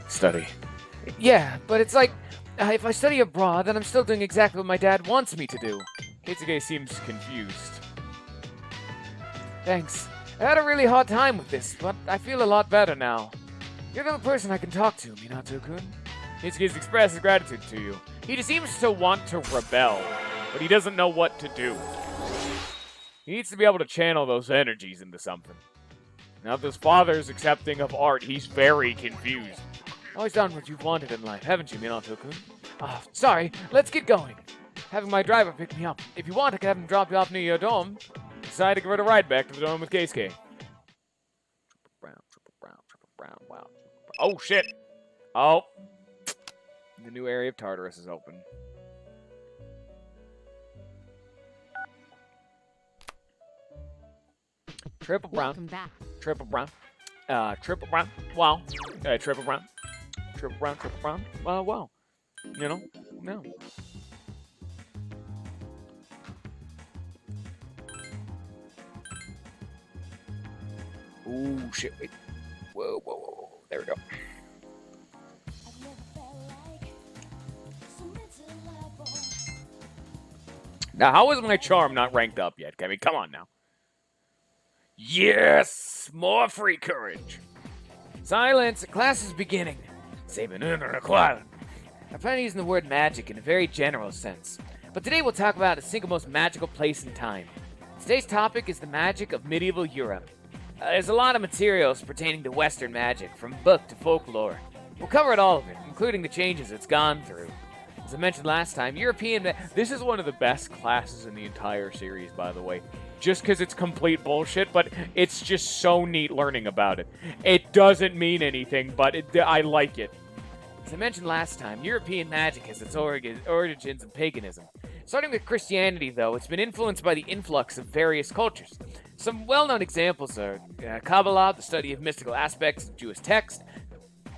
Study. Yeah, but it's like, if I study abroad, then I'm still doing exactly what my dad wants me to do. Keisuke seems confused. Thanks. I had a really hard time with this, but I feel a lot better now. You're the only person I can talk to, Minato-kun. Keisuke's expressed his gratitude to you. He just seems to want to rebel, but he doesn't know what to do. He needs to be able to channel those energies into something. Now that his father's accepting of art, he's very confused. Always done what you've wanted in life, haven't you, Minato-kun? Oh, sorry. Let's get going. Having my driver pick me up. If you want, I can have him drop you off near your dorm. Decide to give it a ride back to the dorm with Keisuke. Triple brown, wow. Oh, shit! Oh. The new area of Tartarus is open. Triple brown. Welcome back. Triple brown. Triple brown. Wow. Triple brown. Triple brown. Wow. You know? No. Ooh, shit, wait. Whoa. There we go. Now, how is my charm not ranked up yet? I mean, come on now. Yes! More free courage! Silence! Class is beginning. Sabin quiet. I plan on using the word magic in a very general sense. But today we'll talk about the single most magical place in time. Today's topic is the magic of medieval Europe. There's a lot of materials pertaining to Western magic, from book to folklore. We'll cover all of it, including the changes it's gone through. As I mentioned last time, This is one of the best classes in the entire series, by the way. Just because it's complete bullshit, but it's just so neat learning about it. It doesn't mean anything, but I like it. As I mentioned last time, European magic has its origins in paganism. Starting with Christianity, though, it's been influenced by the influx of various cultures. Some well-known examples are Kabbalah, the study of mystical aspects of Jewish text,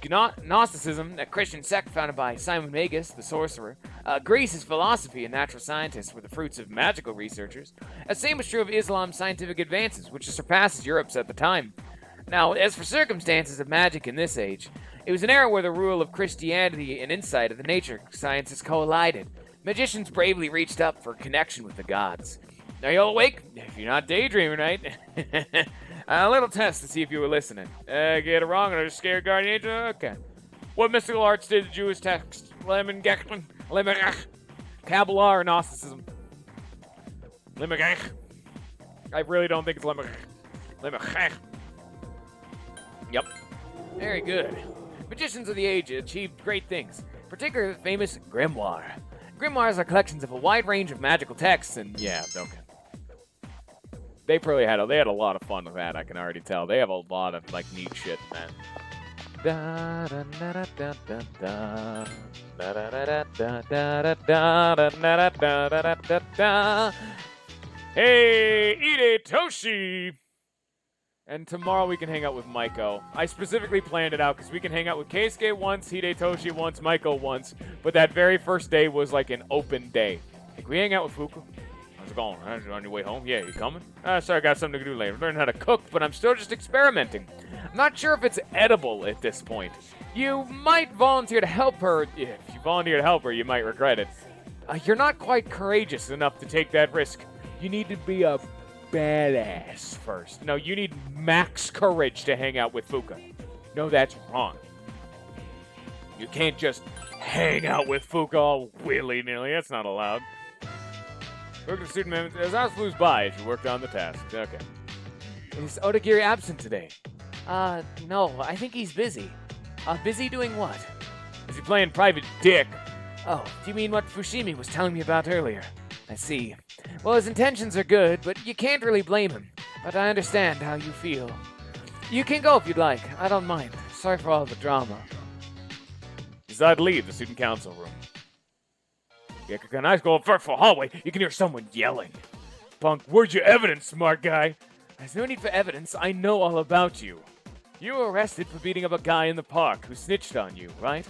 Gnosticism, a Christian sect founded by Simon Magus, the sorcerer. Greece's philosophy and natural scientists were the fruits of magical researchers. The same was true of Islam's scientific advances, which surpasses Europe's at the time. Now, as for circumstances of magic in this age, it was an era where the rule of Christianity and insight of the nature sciences collided. Magicians bravely reached up for connection with the gods. Are you all awake? If you're not daydreaming, right? A little test to see if you were listening. Get it wrong, or scared guardian angel? Okay. What mystical arts did the Jewish text? Kabbalah or Gnosticism? I really don't think it's Yep. Very good. Magicians of the age achieved great things, particularly the famous grimoire. Grimoires are collections of a wide range of magical texts, and yeah, okay. They probably had a lot of fun with that, I can already tell. They have a lot of like neat shit in that. Hey, Ide Toshi! And tomorrow we can hang out with Maiko. I specifically planned it out because we can hang out with Keisuke once, Hidetoshi once, Maiko once. But that very first day was like an open day. Like, we hang out with Fuku. How's it going? On your way home? Yeah, you coming? Sorry, I got something to do later. Learn how to cook, but I'm still just experimenting. I'm not sure if it's edible at this point. You might volunteer to help her. If you volunteer to help her, you might regret it. You're not quite courageous enough to take that risk. You need to be a badass first. No, you need max courage to hang out with Fuka. No, that's wrong. You can't just hang out with Fuka all willy-nilly. That's not allowed. Work the student members as hours flew by as you worked on the task. Okay. Is Odagiri absent today? No, I think he's busy. Busy doing what? Is he playing private dick? Oh, do you mean what Fushimi was telling me about earlier? I see. Well, his intentions are good, but you can't really blame him. But I understand how you feel. You can go if you'd like. I don't mind. Sorry for all the drama. Decide to leave the student council room. Can I go first for hallway? You can hear someone yelling. Punk, where's your evidence, smart guy? There's no need for evidence. I know all about you. You were arrested for beating up a guy in the park who snitched on you, right?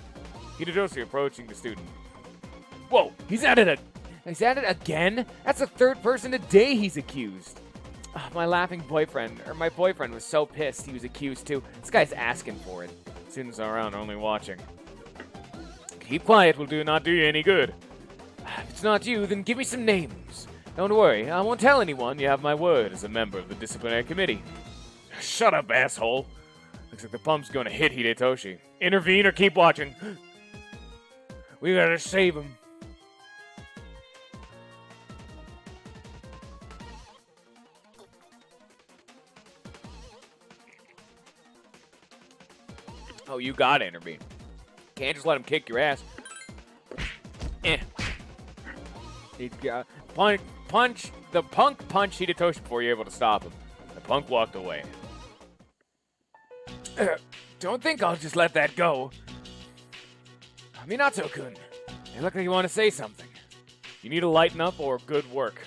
Hidetoshi approaching the student. Whoa, he's added a He's at it again? That's the third person today he's accused. My boyfriend was so pissed he was accused too. This guy's asking for it. Students are around, only watching. Keep quiet will not do you any good. If it's not you, then give me some names. Don't worry, I won't tell anyone. You have my word as a member of the disciplinary committee. Shut up, asshole. Looks like the pump's gonna hit Hidetoshi. Intervene or keep watching. We gotta save him. Oh, you gotta intervene. Can't just let him kick your ass. Punch. The punk punched Hidetoshi before you're able to stop him. The punk walked away. Don't think I'll just let that go. Minato-kun, you look like you want to say something. You need to lighten up or good work.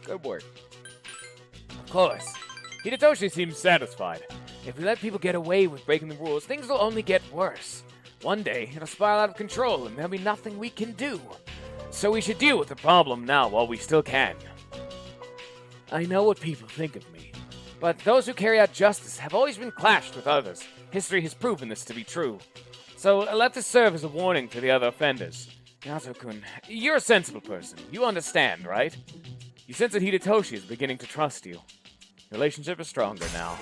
Good work. Of course. Hidetoshi seems satisfied. If we let people get away with breaking the rules, things will only get worse. One day, it'll spiral out of control, and there'll be nothing we can do. So we should deal with the problem now while we still can. I know what people think of me, but those who carry out justice have always been clashed with others. History has proven this to be true. So let this serve as a warning to the other offenders. Minato-kun, You're a sensible person. You understand, right? You sense that Hidetoshi is beginning to trust you. Your relationship is stronger now.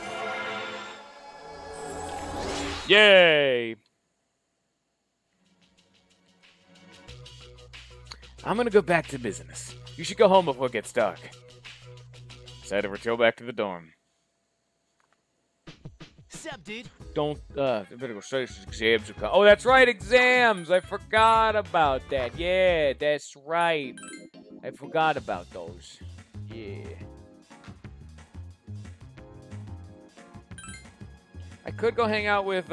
Yay! I'm gonna go back to business. You should go home before it gets dark. Decided to return back to the dorm. Sup, dude? I better go study some exams. Oh, that's right, exams! I forgot about that. Yeah, that's right. I forgot about those. Yeah. I could go hang out with,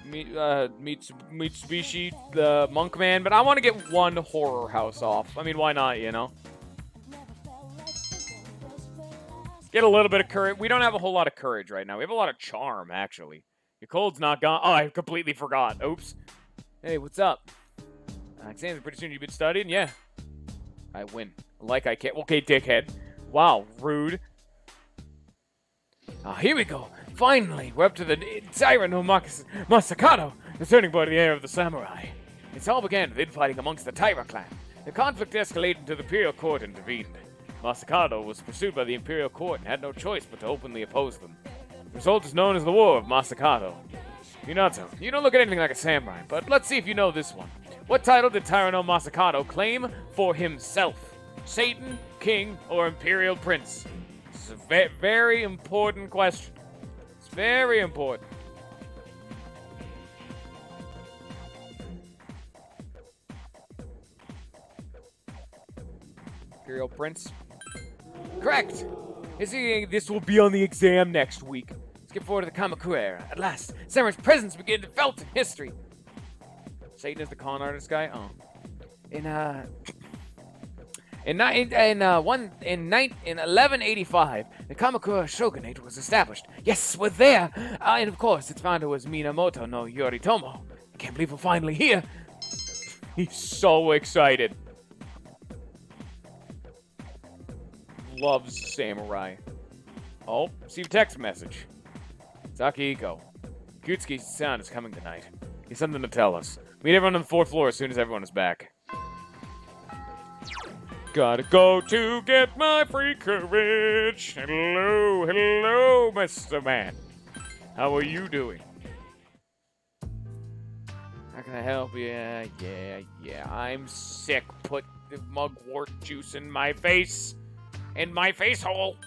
Mitsubishi, the monk man, but I want to get one horror house off. I mean, why not, you know? Get a little bit of courage. We don't have a whole lot of courage right now. We have a lot of charm, actually. Your cold's not gone. Oh, I completely forgot. Oops. Hey, what's up? Exams pretty soon. You've been studying? Yeah. I win. Like I can't. Okay, dickhead. Wow, rude. Here we go. Finally, we're up to the Taira no Masakato, the turning point of the era of the samurai. It all began with infighting amongst the Taira clan. The conflict escalated until the Imperial Court intervened. Masakato was pursued by the Imperial Court and had no choice but to openly oppose them. The result is known as the War of Masakato. Minato, you don't look at anything like a samurai, but let's see if you know this one. What title did Taira no Masakato claim for himself? Satan, King, or Imperial Prince? This is a very important question. It's very important. Imperial Prince? Correct! This will be on the exam next week. Let's get forward to the Kamakura era. At last, samurai's presence begin to be felt in history. Satan is the con artist guy? Oh. In 1185, the Kamakura shogunate was established. Yes, we're there! And of course, its founder was Minamoto no Yoritomo. I can't believe we're finally here! He's so excited. Loves samurai. Oh, received a text message. Sakihiko. Gutsuki-san is coming tonight. He's something to tell us. Meet everyone on the 4th floor as soon as everyone is back. Gotta go to get my free courage. Hello, Mr. Man. How are you doing? How can I help you? Yeah. I'm sick. Put the mugwort juice in my face. In my face hole.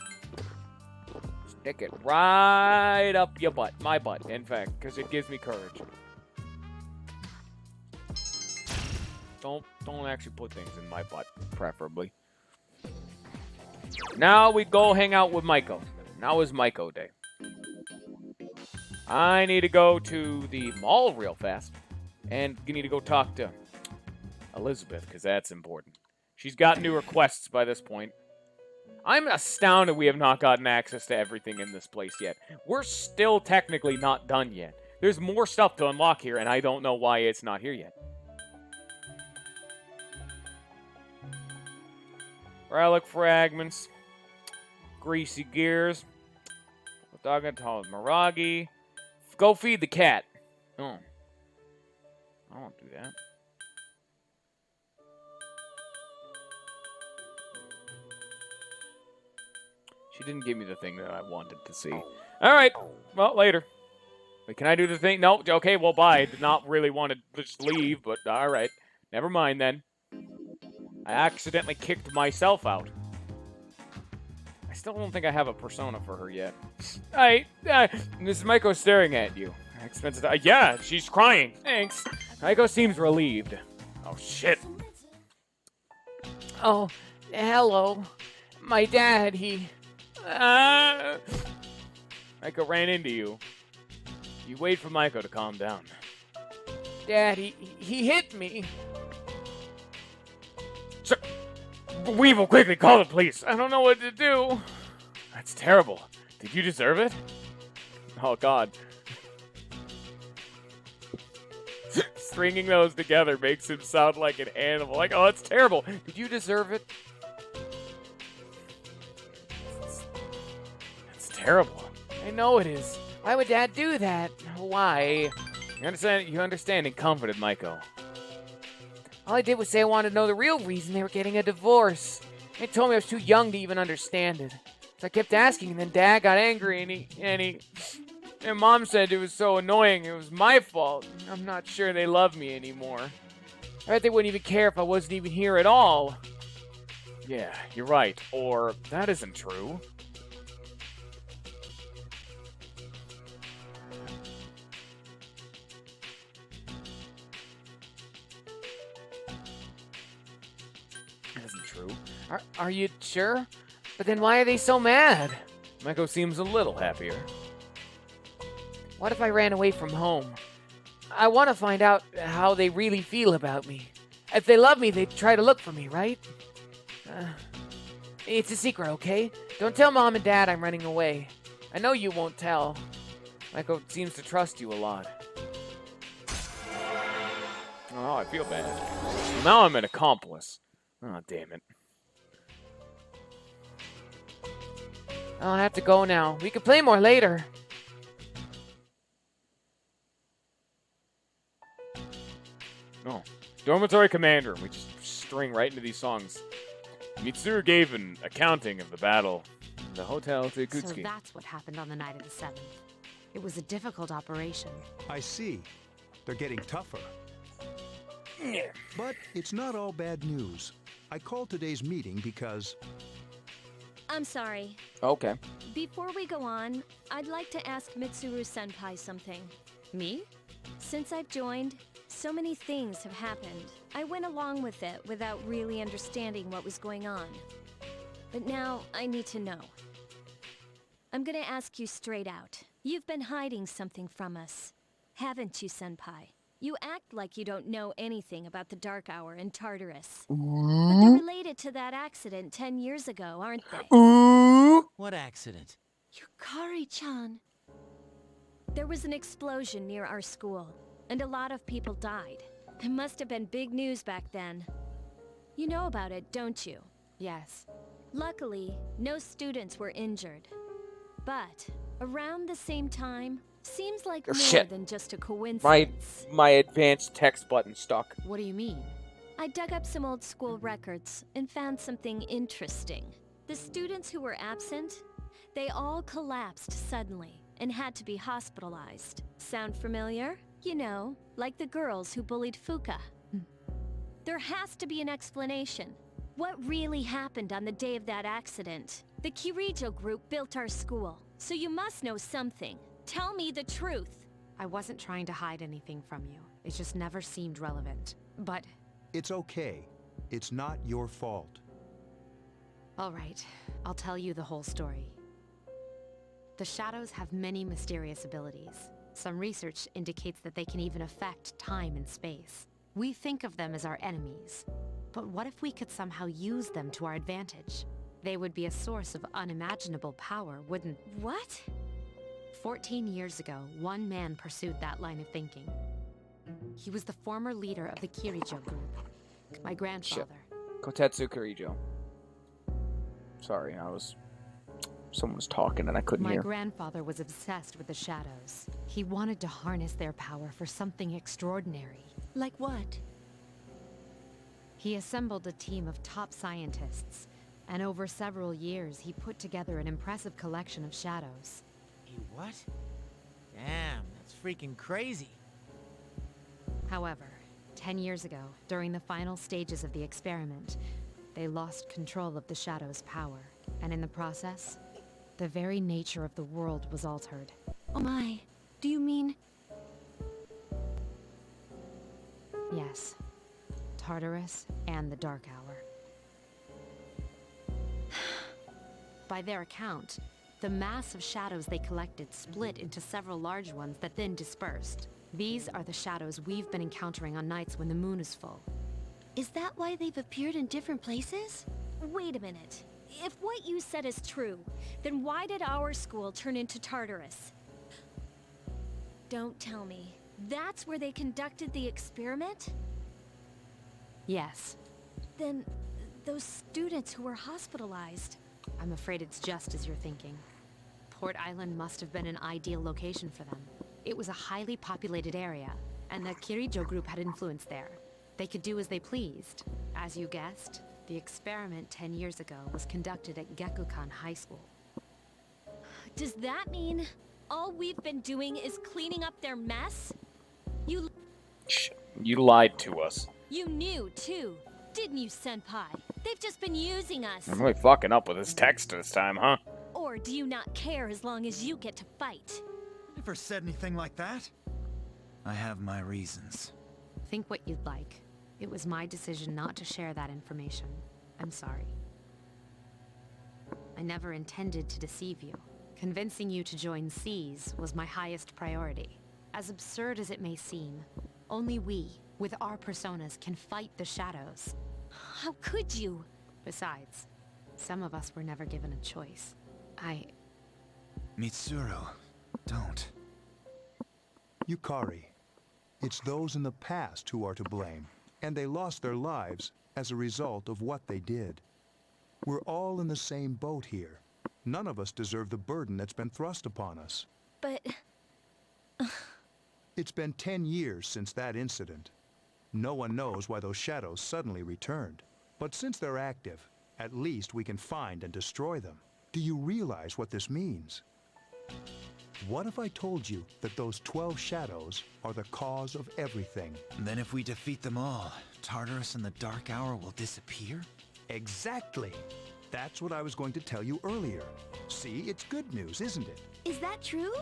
Stick it right up your butt. My butt, in fact, because it gives me courage. Don't actually put things in my butt, preferably. Now we go hang out with Maiko. Now is Maiko day. I need to go to the mall real fast. And you need to go talk to Elizabeth, because that's important. She's got new requests by this point. I'm astounded we have not gotten access to everything in this place yet. We're still technically not done yet. There's more stuff to unlock here, and I don't know why it's not here yet. Relic fragments. Greasy gears. Doggatol Miragi. Go feed the cat. Oh. I won't do that. She didn't give me the thing that I wanted to see. Alright. Well, later. Wait, can I do the thing? No. Okay, well, bye. I did not really want to just leave, but alright. Never mind, then. I accidentally kicked myself out. I still don't think I have a persona for her yet. Mrs. Maiko's staring at you. Expensive. Yeah, she's crying. Thanks. Maiko seems relieved. Oh, shit. Oh, hello. My dad, he... Maiko ran into you. You wait for Maiko to calm down. Dad, he hit me. Sir, we will quickly call the police. I don't know what to do. That's terrible. Did you deserve it? Oh, God. Stringing those together makes him sound like an animal. Like, oh, it's terrible. Did you deserve it? That's terrible. I know it is. Why would Dad do that? Why? You understand and comforted Maiko. All I did was say I wanted to know the real reason they were getting a divorce. They told me I was too young to even understand it. So I kept asking, and then Dad got angry, and Mom said it was so annoying, it was my fault. I'm not sure they love me anymore. I bet they wouldn't even care if I wasn't even here at all. Yeah, you're right. Or, that isn't true. That isn't true. Are you sure? But then why are they so mad? Maiko seems a little happier. What if I ran away from home? I want to find out how they really feel about me. If they love me, they'd try to look for me, right? It's a secret, okay? Don't tell Mom and Dad I'm running away. I know you won't tell. Maiko seems to trust you a lot. Oh, I feel bad. Well, now I'm an accomplice. Oh, damn it. I'll have to go now. We can play more later. Oh. Dormitory Commander. We just string right into these songs. Mitsuru gave an accounting of the battle in the Hotel So Tikutsuki. that's what happened on the night of the 7th. It was a difficult operation. I see. They're getting tougher. But it's not all bad news. I called today's meeting because... I'm sorry. Okay. Before we go on, I'd like to ask Mitsuru-senpai something. Me? Since I've joined, so many things have happened. I went along with it without really understanding what was going on. But now, I need to know. I'm gonna ask you straight out. You've been hiding something from us, haven't you, senpai? You act like you don't know anything about the Dark Hour in Tartarus. But they're related to that accident 10 years ago, aren't they? What accident? Yukari-chan. There was an explosion near our school, and a lot of people died. It must have been big news back then. You know about it, don't you? Yes. Luckily, no students were injured. But around the same time, seems like more shit. than just a coincidence. My advanced text button stuck. What do you mean? I dug up some old school records and found something interesting. The students who were absent, they all collapsed suddenly and had to be hospitalized. Sound familiar? You know, like the girls who bullied Fuka. There has to be an explanation. What really happened on the day of that accident? The Kirijo group built our school, so you must know something. Tell me the truth. I wasn't trying to hide anything from you. It just never seemed relevant. But... It's okay. It's not your fault. all right, I'll tell you the whole story. The shadows have many mysterious abilities. Some research indicates that they can even affect time and space. We think of them as our enemies. But what if we could somehow use them to our advantage? They would be a source of unimaginable power, wouldn't... What? 14 years ago, one man pursued that line of thinking. He was the former leader of the Kirijo group. My grandfather. Kotetsu Kirijo. Sorry, someone was talking and I couldn't My hear. grandfather was obsessed with the shadows. He wanted to harness their power for something extraordinary. Like what? He assembled a team of top scientists, and over several years, he put together an impressive collection of shadows. Hey, what? Damn, that's freaking crazy. However, 10 years ago, during the final stages of the experiment, they lost control of the shadow's power, and in the process, the very nature of the world was altered. Oh my. Do you mean... Yes. Tartarus and the Dark Hour. By their account, the mass of shadows they collected split into several large ones that then dispersed. These are the shadows we've been encountering on nights when the moon is full. Is that why they've appeared in different places? Wait a minute. If what you said is true, then why did our school turn into Tartarus? Don't tell me. That's where they conducted the experiment? Yes. Then, those students who were hospitalized... I'm afraid it's just as you're thinking. Port Island must have been an ideal location for them. It was a highly populated area, and the Kirijo group had influence there. They could do as they pleased. As you guessed, the experiment 10 years ago was conducted at Gekukan High School. Does that mean all we've been doing is cleaning up their mess? You lied to us. You knew, too, didn't you, Senpai? They've just been using us. I'm really fucking up with this text this time, huh? Or do you not care as long as you get to fight? Never said anything like that. I have my reasons. Think what you'd like. It was my decision not to share that information. I'm sorry. I never intended to deceive you. Convincing you to join C's was my highest priority. As absurd as it may seem, only we, with our personas, can fight the shadows. How could you? Besides, some of us were never given a choice. Mitsuru, don't. Yukari, it's those in the past who are to blame, and they lost their lives as a result of what they did. We're all in the same boat here. None of us deserve the burden that's been thrust upon us. But... It's been 10 years since that incident. No one knows why those shadows suddenly returned. But since they're active, at least we can find and destroy them. Do you realize what this means? What if I told you that those 12 shadows are the cause of everything? Then if we defeat them all, Tartarus and the Dark Hour will disappear? Exactly. That's what I was going to tell you earlier. See, it's good news, isn't it? Is that true?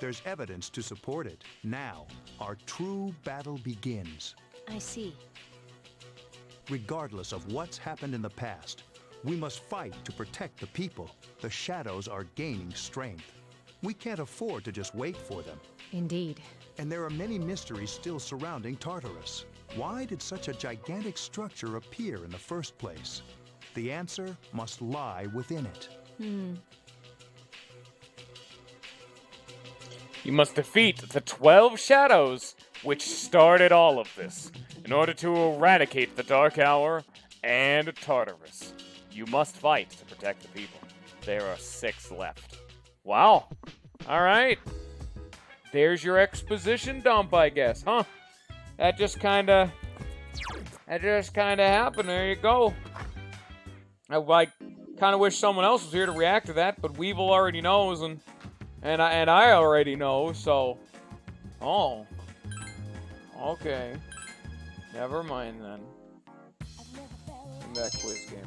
There's evidence to support it. Now, our true battle begins. I see. Regardless of what's happened in the past, we must fight to protect the people. The shadows are gaining strength. We can't afford to just wait for them. Indeed. And there are many mysteries still surrounding Tartarus. Why did such a gigantic structure appear in the first place? The answer must lie within it. You must defeat the 12 shadows which started all of this in order to eradicate the Dark Hour and Tartarus. You must fight to protect the people. There are 6 left. Wow. All right. There's your exposition dump, I guess, huh? That just kind of happened. There you go. I kind of wish someone else was here to react to that, but Weevil already knows, and I already know, so... Oh. Okay. Never mind, then. In that quiz game.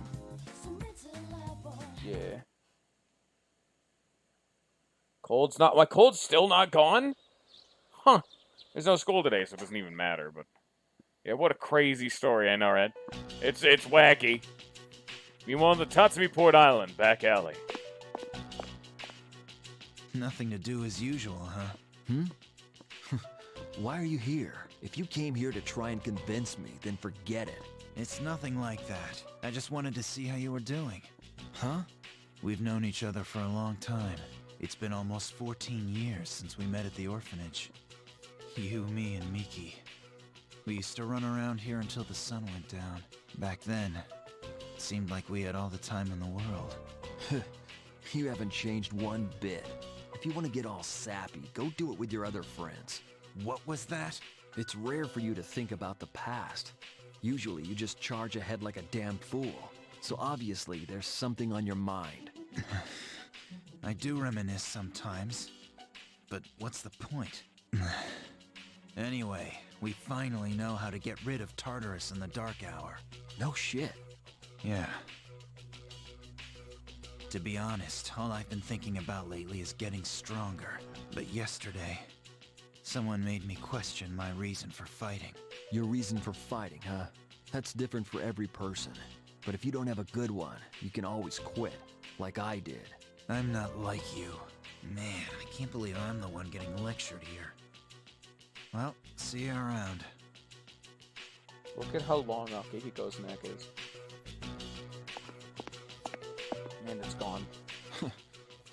Yeah. My cold's still not gone? Huh. There's no school today, so it doesn't even matter, but... Yeah, what a crazy story, I know, right? It's wacky. Meanwhile, the Tatsumi Port Island, back alley. Nothing to do as usual, huh? Why are you here? If you came here to try and convince me, then forget it. It's nothing like that. I just wanted to see how you were doing. Huh? We've known each other for a long time. It's been almost 14 years since we met at the orphanage. You, me, and Miki. We used to run around here until the sun went down. Back then, it seemed like we had all the time in the world. You haven't changed one bit. If you want to get all sappy, go do it with your other friends. What was that? It's rare for you to think about the past. Usually you just charge ahead like a damn fool. So obviously there's something on your mind. I do reminisce sometimes. But what's the point? Anyway, we finally know how to get rid of Tartarus in the Dark Hour. No shit. Yeah. To be honest, all I've been thinking about lately is getting stronger. But yesterday, someone made me question my reason for fighting. Your reason for fighting, huh? That's different for every person. But if you don't have a good one, you can always quit, like I did. I'm not like you. Man, I can't believe I'm the one getting lectured here. Well, see you around. Look at how long Akihiko's neck is. And it's gone.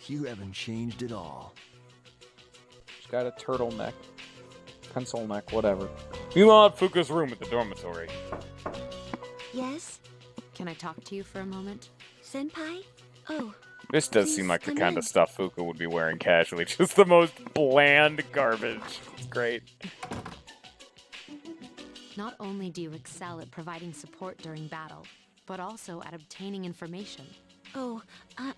You haven't changed at all. She's got a turtleneck. Pencil neck, whatever. Meanwhile, at Fuka's room at the dormitory. Yes? Can I talk to you for a moment? Senpai? Oh. This does Please seem like the come kind in. of stuff Fuka would be wearing casually. Just the most bland garbage. It's great. Not only do you excel at providing support during battle, but also at obtaining information. Oh,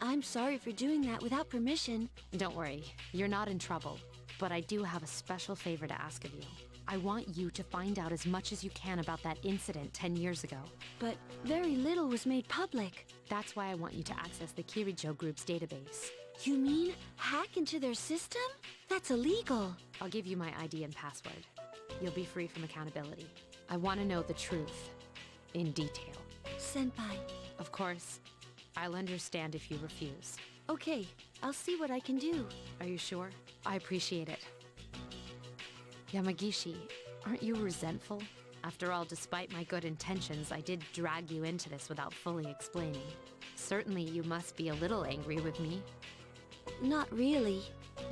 I'm sorry for doing that without permission. Don't worry, you're not in trouble. But I do have a special favor to ask of you. I want you to find out as much as you can about that incident 10 years ago. But very little was made public. That's why I want you to access the Kirijo Group's database. You mean hack into their system? That's illegal. I'll give you my ID and password. You'll be free from accountability. I want to know the truth. In detail. Senpai. Of course, I'll understand if you refuse. Okay, I'll see what I can do. Are you sure? I appreciate it. Yamagishi, aren't you resentful? After all, despite my good intentions, I did drag you into this without fully explaining. Certainly you must be a little angry with me. Not really.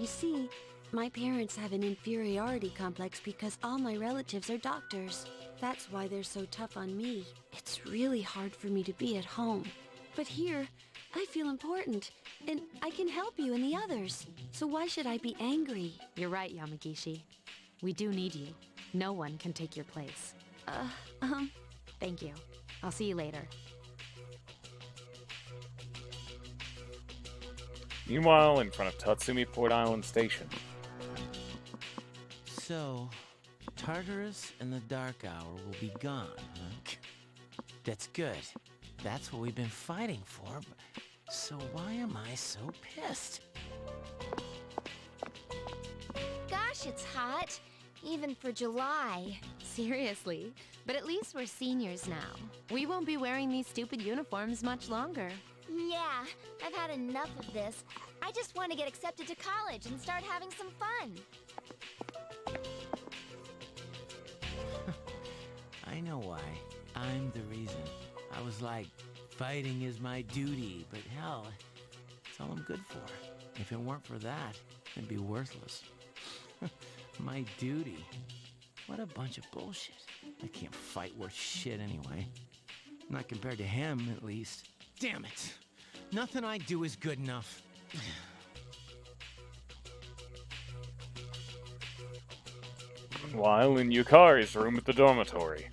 You see, my parents have an inferiority complex because all my relatives are doctors. That's why they're so tough on me. It's really hard for me to be at home. But here, I feel important, and I can help you and the others. So why should I be angry? You're right, Yamagishi. We do need you. No one can take your place. Thank you. I'll see you later. Meanwhile, in front of Tatsumi Port Island Station. So, Tartarus and the Dark Hour will be gone, huh? That's good. That's what we've been fighting for, so why am I so pissed? Gosh, it's hot. Even for July. Seriously, but at least we're seniors now. We won't be wearing these stupid uniforms much longer. Yeah, I've had enough of this. I just want to get accepted to college and start having some fun. I know why. I'm the reason. I was like, fighting is my duty, but hell, it's all I'm good for. If it weren't for that, I'd be worthless. My duty? What a bunch of bullshit. I can't fight worth shit anyway. Not compared to him, at least. Damn it! Nothing I do is good enough. While in Yukari's room at the dormitory.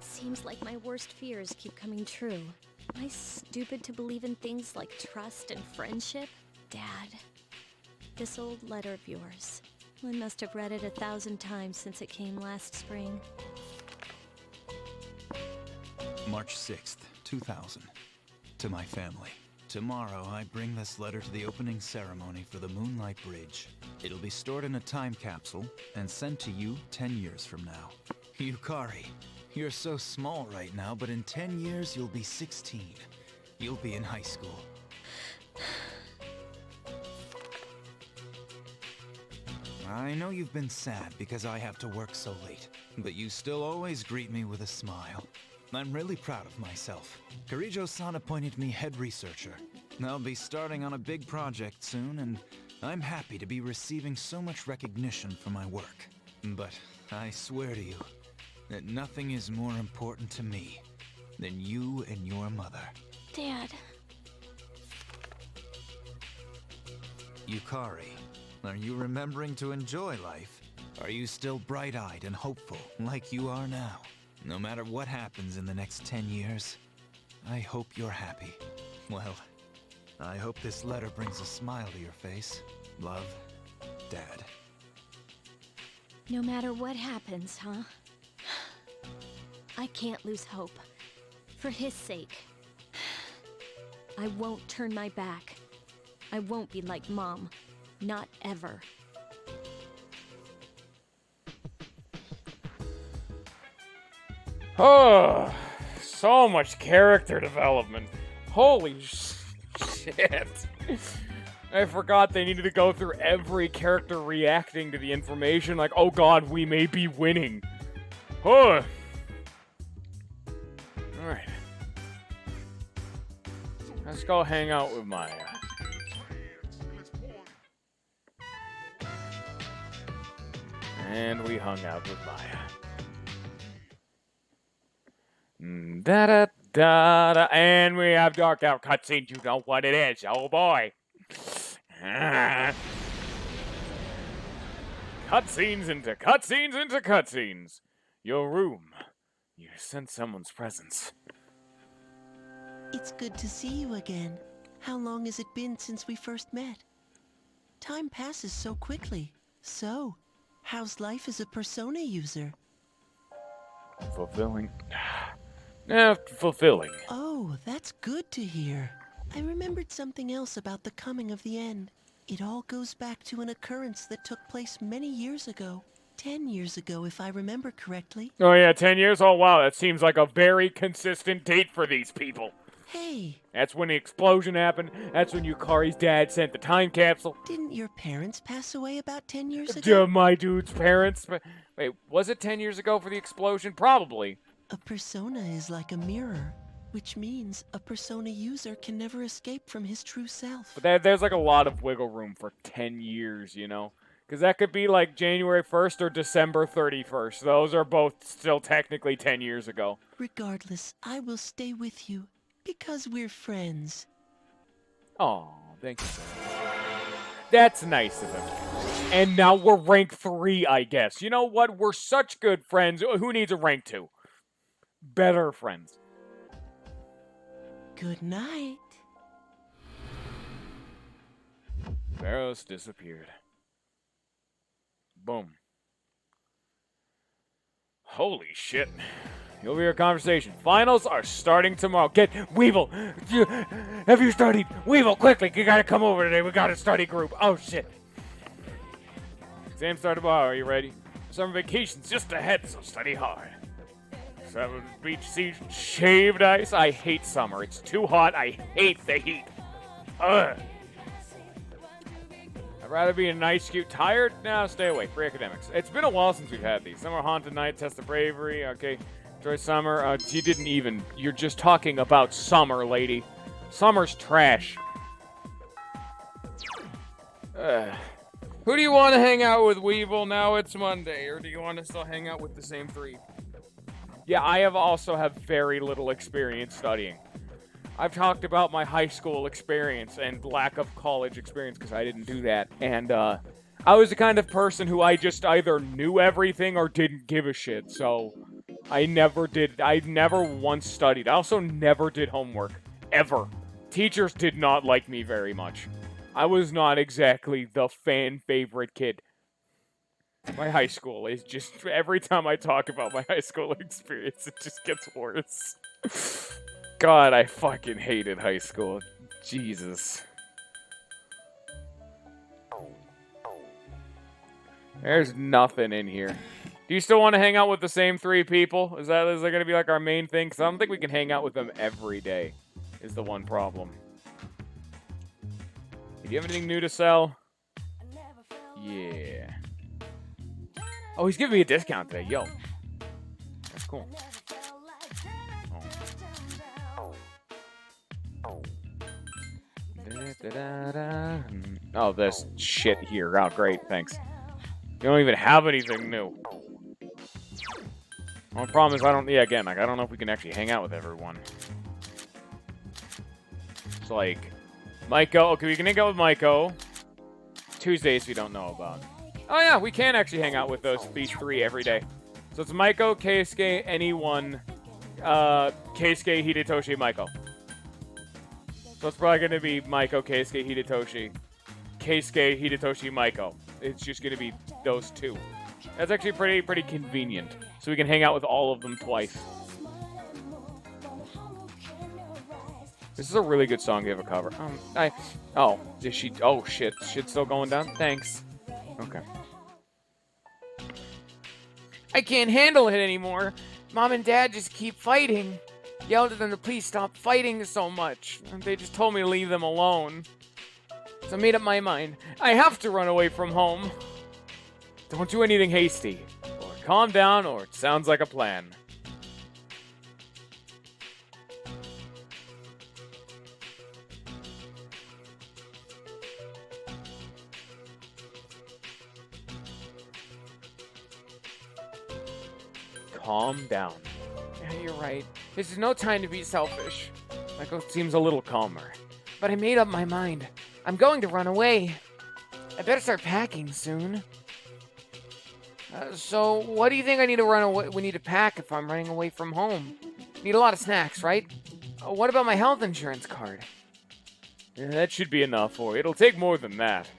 Seems like my worst fears keep coming true. Am I stupid to believe in things like trust and friendship? Dad, this old letter of yours. I must have read it 1,000 times since it came last spring. March 6th, 2000. To my family. Tomorrow, I bring this letter to the opening ceremony for the Moonlight Bridge. It'll be stored in a time capsule and sent to you 10 years from now. Yukari, you're so small right now, but in 10 years, you'll be 16. You'll be in high school. I know you've been sad because I have to work so late, but you still always greet me with a smile. I'm really proud of myself. Kirijo-san appointed me head researcher. I'll be starting on a big project soon, and I'm happy to be receiving so much recognition for my work. But I swear to you that nothing is more important to me than you and your mother. Dad. Yukari, are you remembering to enjoy life? Are you still bright-eyed and hopeful like you are now? No matter what happens in the next 10 years, I hope you're happy. Well, I hope this letter brings a smile to your face. Love, Dad. No matter what happens, huh? I can't lose hope. For his sake. I won't turn my back. I won't be like Mom. Not ever. Oh, so much character development. Holy shit. I forgot they needed to go through every character reacting to the information like, oh god, we may be winning. Oh. Alright. Let's go hang out with Maya. And we hung out with Maya. Da-da-da-da, and we have dark out cutscenes. You know what it is. Oh boy. Cutscenes into cutscenes into cutscenes. Your room. You sense someone's presence. It's good to see you again. How long has it been since we first met? Time passes so quickly. So, how's life as a Persona user? Fulfilling. Yeah, fulfilling. Oh, that's good to hear. I remembered something else about the coming of the end. It all goes back to an occurrence that took place many years ago. 10 years ago, if I remember correctly. Oh yeah, 10 years? Oh wow, that seems like a very consistent date for these people. Hey. That's when the explosion happened. That's when Yukari's dad sent the time capsule. Didn't your parents pass away about 10 years ago? My dude's parents? Wait, was it 10 years ago for the explosion? Probably. A persona is like a mirror, which means a persona user can never escape from his true self. But there's like a lot of wiggle room for 10 years, you know? Because that could be like January 1st or December 31st. Those are both still technically 10 years ago. Regardless, I will stay with you, because we're friends. Oh, thank you. That's nice of him. And now we're rank 3, I guess. You know what? We're such good friends. Who needs a rank 2? Better friends. Good night. Barros disappeared. Boom. Holy shit. You'll hear a conversation. Finals are starting tomorrow. Get Weevil! Have you studied? Weevil, quickly! You gotta come over today. We got a study group. Oh shit. Exam start tomorrow. Are you ready? Summer vacation's just ahead, so study hard. Summer beach season, shaved ice. I hate summer. It's too hot. I hate the heat. Ugh. I'd rather be a nice, cute, tired. Now stay away. Free academics. It's been a while since we've had these. Summer haunted night, test of bravery. Okay. Enjoy summer. You didn't even. You're just talking about summer, lady. Summer's trash. Who do you want to hang out with, Weevil? Now it's Monday. Or do you want to still hang out with the same 3? Yeah, I also have very little experience studying. I've talked about my high school experience and lack of college experience because I didn't do that. And I was the kind of person who I just either knew everything or didn't give a shit. So I never once studied. I also never did homework. Ever. Teachers did not like me very much. I was not exactly the fan favorite kid. My high school is just, every time I talk about my high school experience, it just gets worse. God, I fucking hated high school. Jesus. There's nothing in here. Do you still want to hang out with the same 3 people? Is that going to be like our main thing? Because I don't think we can hang out with them every day, is the one problem. Do you have anything new to sell? Yeah. Oh, he's giving me a discount today. Yo. That's cool. Da-da-da-da. Oh, this shit here. Oh, great, thanks. You don't even have anything new. Well, the problem is I don't... Yeah, again, like, I don't know if we can actually hang out with everyone. So, like, Maiko... Okay, we can hang out with Maiko. Tuesdays we don't know about. Oh, yeah, we can actually hang out with these three every day. So it's Maiko, Keisuke, anyone, Keisuke, Hidetoshi, Maiko. So it's probably going to be Maiko, Keisuke, Hidetoshi. Keisuke, Hidetoshi, Maiko. It's just going to be those two. That's actually pretty convenient. So we can hang out with all of them twice. This is a really good song to have a cover. Oh, is she... Oh, shit. Shit's still going down? Thanks. Okay. I can't handle it anymore. Mom and Dad just keep fighting. Yelled at them to please stop fighting so much. They just told me to leave them alone. So I made up my mind. I have to run away from home. Don't do anything hasty. Or calm down, or it sounds like a plan. Calm down. Yeah, you're right. This is no time to be selfish. Michael seems a little calmer. But I made up my mind. I'm going to run away. I better start packing soon. So, what do you think I need to run away? We need to pack if I'm running away from home. Need a lot of snacks, right? What about my health insurance card? Yeah, that should be enough, or it'll take more than that.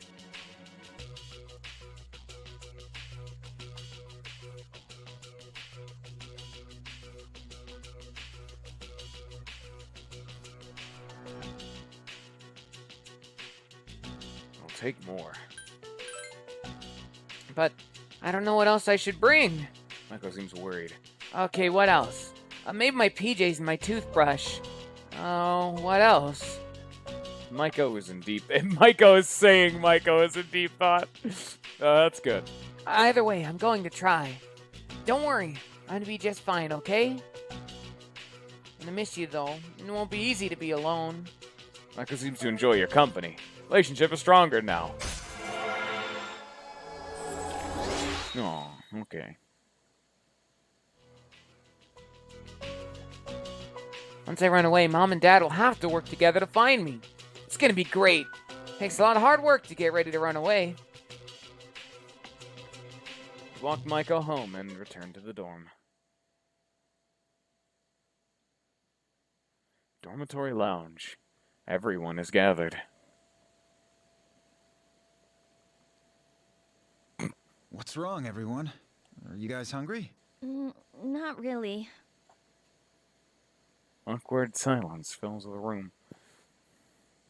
Take more. But I don't know what else I should bring. Michael seems worried. Okay, what else? Maybe my PJs and my toothbrush. Oh, what else? Maiko is in deep... Maiko is saying Maiko is in deep thought. That's good. Either way, I'm going to try. Don't worry. I'm going to be just fine, okay? I'm gonna miss you, though. It won't be easy to be alone. Michael seems to enjoy your company. Relationship is stronger now. Oh, okay. Once I run away, Mom and Dad will have to work together to find me. It's gonna be great. Takes a lot of hard work to get ready to run away. We walked Maiko home and returned to the dorm. Dormitory lounge. Everyone is gathered. What's wrong, everyone? Are you guys hungry? Not really. Awkward silence fills the room.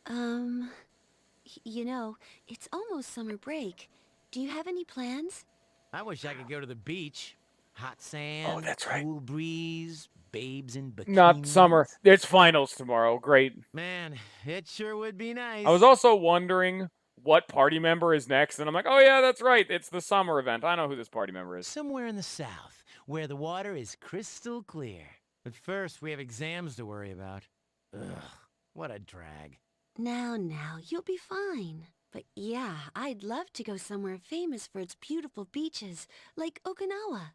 You know, it's almost summer break. Do you have any plans? I wish I could go to the beach. Hot sand, Oh, that's right. cool breeze, babes in bikinis. Not summer. It's finals tomorrow. Great. Man, it sure would be nice. I was also wondering what party member is next, and I'm like, oh yeah, that's right. It's the summer event. I know who this party member is. Somewhere in the south, where the water is crystal clear. But first, we have exams to worry about. Ugh, what a drag. Now, you'll be fine. But yeah, I'd love to go somewhere famous for its beautiful beaches, like Okinawa.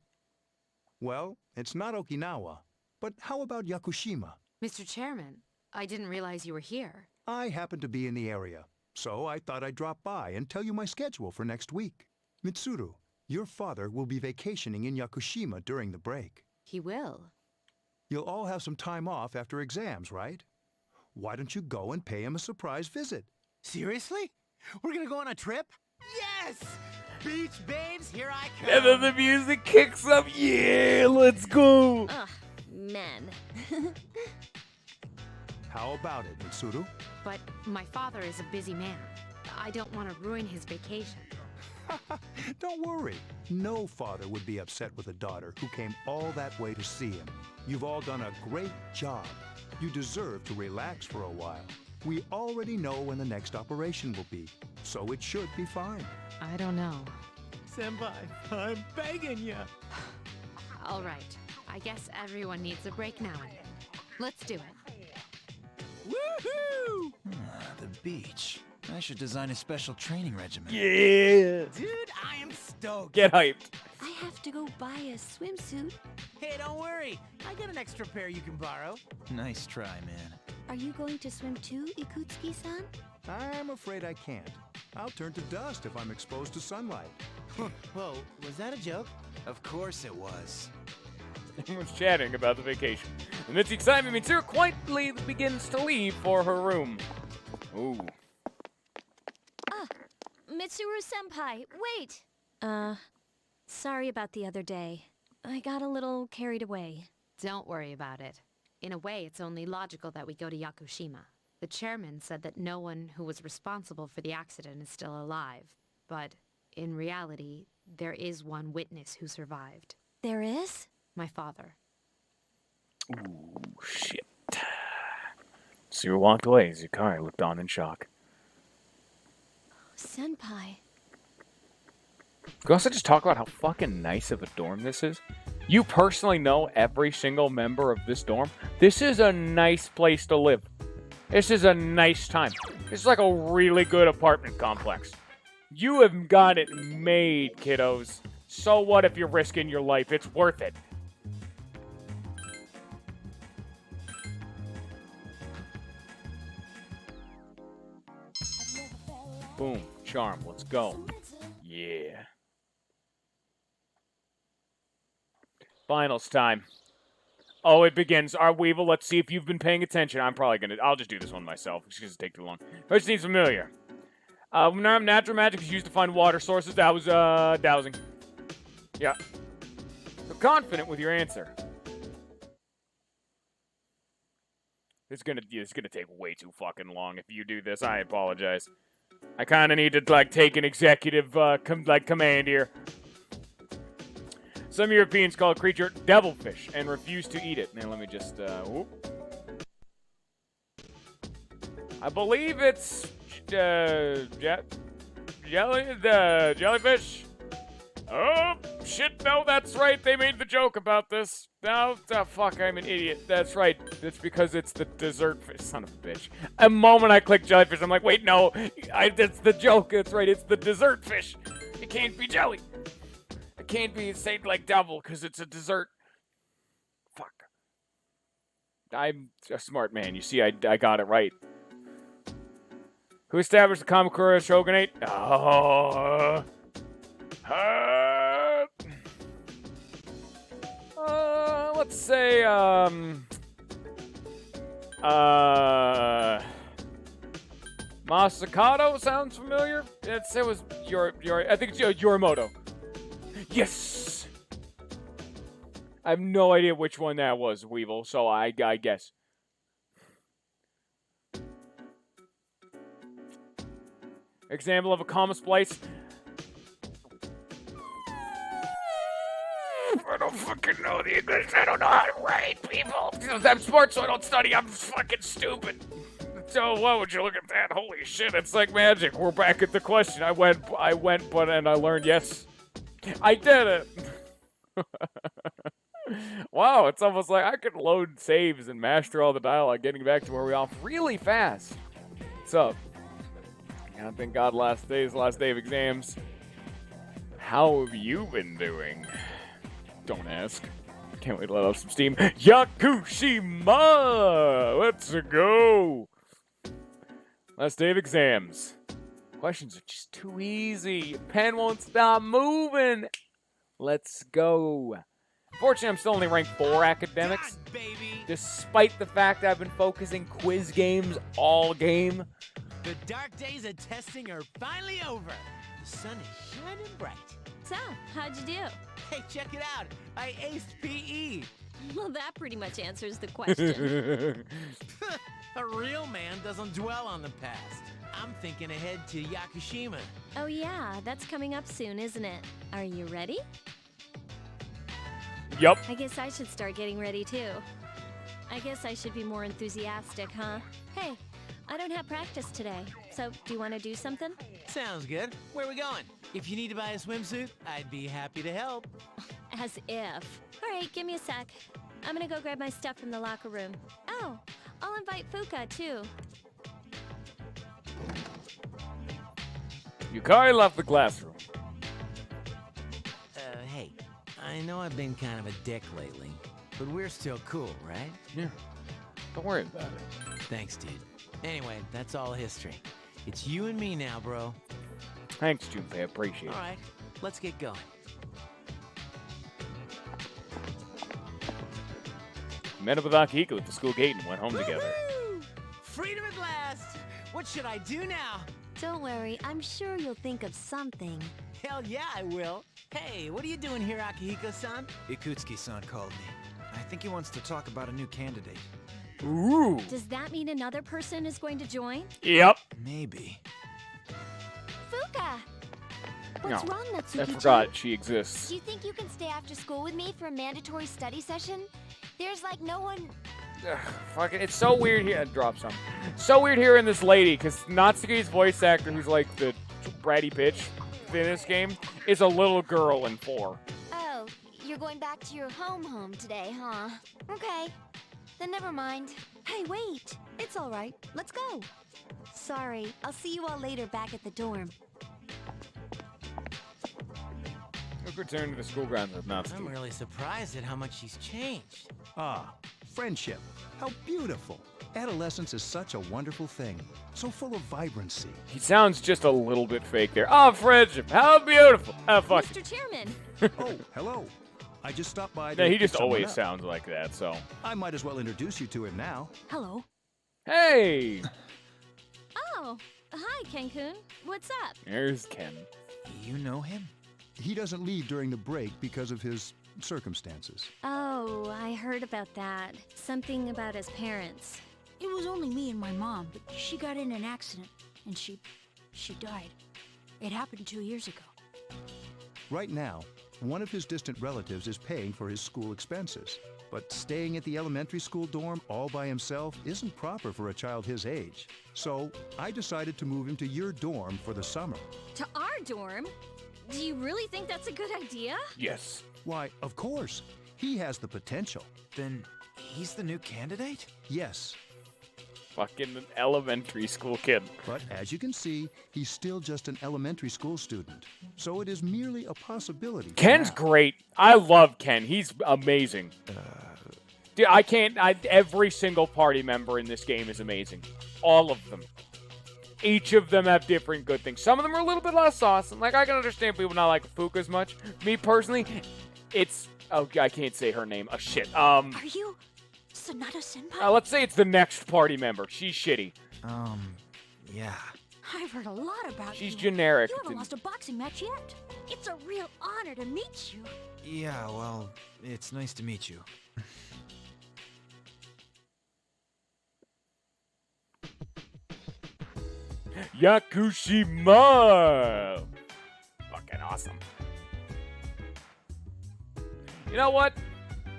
Well, it's not Okinawa. But how about Yakushima? Mr. Chairman, I didn't realize you were here. I happen to be in the area, so I thought I'd drop by and tell you my schedule for next week. Mitsuru, your father will be vacationing in Yakushima during the break. He will. You'll all have some time off after exams, right? Why don't you go and pay him a surprise visit? Seriously? We're gonna go on a trip? Yes! Beach babes, here I come! And then the music kicks up. Yeah, let's go! Ugh, men. How about it, Mitsuru? But my father is a busy man. I don't want to ruin his vacation. Don't worry. No father would be upset with a daughter who came all that way to see him. You've all done a great job. You deserve to relax for a while. We already know when the next operation will be, so it should be fine. I don't know. Senpai, I'm begging you. All right. I guess everyone needs a break now and then. Let's do it. Woohoo! The beach. I should design a special training regimen. Yeah. Dude, I am stoked. Get hyped. I have to go buy a swimsuit. Hey, don't worry. I got an extra pair you can borrow. Nice try, man. Are you going to swim too, Ikutsuki-san? I'm afraid I can't. I'll turn to dust if I'm exposed to sunlight. Whoa, was that a joke? Of course it was. Everyone's chatting about the vacation. And it's excitement Mitsuru quietly begins to leave for her room. Ooh. Mitsuru-senpai, wait! Sorry about the other day. I got a little carried away. Don't worry about it. In a way, it's only logical that we go to Yakushima. The chairman said that no one who was responsible for the accident is still alive. But, in reality, there is one witness who survived. There is? My father. Ooh, shit. Mitsuru walked away. Yukari looked on in shock. Senpai. Can we also just talk about how fucking nice of a dorm this is? You personally know every single member of this dorm. This is a nice place to live. This is a nice time. This is like a really good apartment complex. You have got it made, kiddos. So what if you're risking your life? It's worth it. Boom. Charm. Let's go. Yeah. Finals time. Oh, it begins. Our Weevil, let's see if you've been paying attention. I'll just do this one myself. It's just take too long. First seems familiar. Natural magic is used to find water sources. That was, dowsing. Yeah. So confident with your answer. It's gonna take way too fucking long if you do this. I apologize. I kind of need to, like, take an executive, command here. Some Europeans call a creature devilfish and refuse to eat it. Now, let me just, whoop. I believe it's, jellyfish. Oh, shit, no, that's right. They made the joke about this. No, fuck, I'm an idiot. That's right. It's because it's the dessert fish. Son of a bitch. The moment I click jellyfish, I'm like, wait, no. That's the joke. That's right. It's the dessert fish. It can't be jelly. It can't be said like devil because it's a dessert. Fuck. I'm a smart man. You see, I got it right. Who established the Kamakura Shogunate? Let's say, Masakado sounds familiar. I think it's Yorimoto. Yes! I have no idea which one that was, Weevil, so I guess. Example of a comma splice. I don't fucking know the English. I don't know how to write, people. I'm smart, so I don't study. I'm fucking stupid. So why would you look at that? Holy shit, it's like magic. We're back at the question. I went, and I learned yes. I did it. Wow, it's almost like I could load saves and master all the dialogue, getting back to where we off really fast. What's up? Yeah, thank God last day of exams. How have you been doing? Don't ask. Can't wait to let off some steam. Yakushima! Let's go! Last day of exams. Questions are just too easy. Pen won't stop moving. Let's go. Fortunately, I'm still only ranked 4 academics. God, baby. Despite the fact I've been focusing quiz games all game. The dark days of testing are finally over. The sun is shining bright. So, how'd you do? Hey, check it out. I aced PE. Well, that pretty much answers the question. A real man doesn't dwell on the past. I'm thinking ahead to Yakushima. Oh yeah, that's coming up soon, isn't it? Are you ready? Yup. I guess I should start getting ready too. I guess I should be more enthusiastic, huh? Hey, I don't have practice today, so do you want to do something? Sounds good. Where are we going? If you need to buy a swimsuit, I'd be happy to help. As if. All right, give me a sec. I'm gonna go grab my stuff from the locker room. Oh, I'll invite Fuka, too. Yukari left the classroom. Hey, I know I've been kind of a dick lately, but we're still cool, right? Yeah. Don't worry about it. Thanks, dude. Anyway, that's all history. It's you and me now, bro. Thanks, Junpei. I appreciate it. All right, let's get going. Met up with Akihiko at the school gate and went home together. Woo-hoo! Freedom at last! What should I do now? Don't worry, I'm sure you'll think of something. Hell yeah, I will. Hey, what are you doing here, Akihiko-san? Ikutsuki-san called me. I think he wants to talk about a new candidate. Ooh. Does that mean another person is going to join? Yep. Maybe. Fuka! What's No, wrong, I Natsuki-chan? forgot she exists. Do you think you can stay after school with me for a mandatory study session? There's like no one... Ugh, fucking, it's so weird here. Drop some. So weird hearing this lady, because Natsuki's voice actor, who's like the bratty bitch in this game, is a little girl in 4. Oh, you're going back to your home today, huh? Okay, then never mind. Hey, wait! It's all right. Let's go. Sorry, I'll see you all later back at the dorm. Let's return to the school grounds with Natsuki. I'm really surprised at how much she's changed. Ah, friendship. How beautiful. Adolescence is such a wonderful thing. So full of vibrancy. He sounds just a little bit fake there. Oh, friendship. How beautiful. Oh, fuck. Mr. Chairman! Oh, hello. I just stopped by to No, he pick just someone always up. sounds like that, so. I might as well introduce you to him now. Hello. Hey! Oh, hi, Ken-kun. What's up? There's Ken. You know him? He doesn't leave during the break because of his circumstances. Oh, I heard about that. Something about his parents. It was only me and my mom, but she got in an accident, and she died. It happened 2 years ago. Right now, one of his distant relatives is paying for his school expenses. But staying at the elementary school dorm all by himself isn't proper for a child his age. So I decided to move him to your dorm for the summer. To our dorm? Do you really think that's a good idea? Yes. Why, of course. He has the potential. Then he's the new candidate? Yes. Fucking elementary school kid. But as you can see, he's still just an elementary school student. So it is merely a possibility. for Ken's now. great. I love Ken. He's amazing. Dude, every single party member in this game is amazing. All of them. Each of them have different good things. Some of them are a little bit less awesome. Like, I can understand people not like Fuka as much. Me, personally, it's... Oh, I can't say her name. Oh, shit. Are you Sonata-senpai? Let's say it's the next party member. She's shitty. Yeah. I've heard a lot about She's you. generic. You haven't lost a boxing match yet. It's a real honor to meet you. Yeah, well, it's nice to meet you. Yakushima! Fucking awesome. You know what?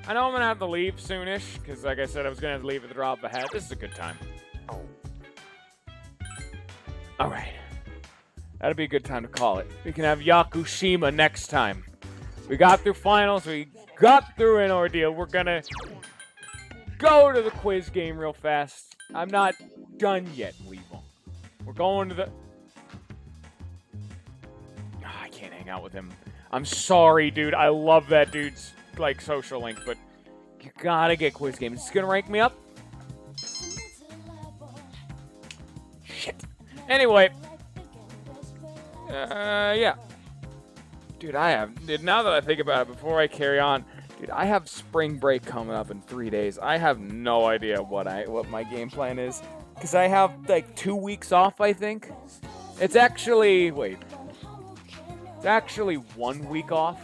I know I'm gonna have to leave soonish, because like I said, I was gonna have to leave at the drop of a hat. This is a good time. Alright. That'll be a good time to call it. We can have Yakushima next time. We got through finals, we got through an ordeal. We're gonna go to the quiz game real fast. I'm not done yet, Weevil. We're going to the... Oh, I can't hang out with him. I'm sorry, dude. I love that dude's, like, social link, but you gotta get quiz game. Is this gonna rank me up? Shit. Anyway. Yeah. Dude, now that I think about it, before I carry on, dude, I have spring break coming up in 3 days. I have no idea what my game plan is. Because I have, like, 2 weeks off, I think. It's actually... Wait. It's actually 1 week off.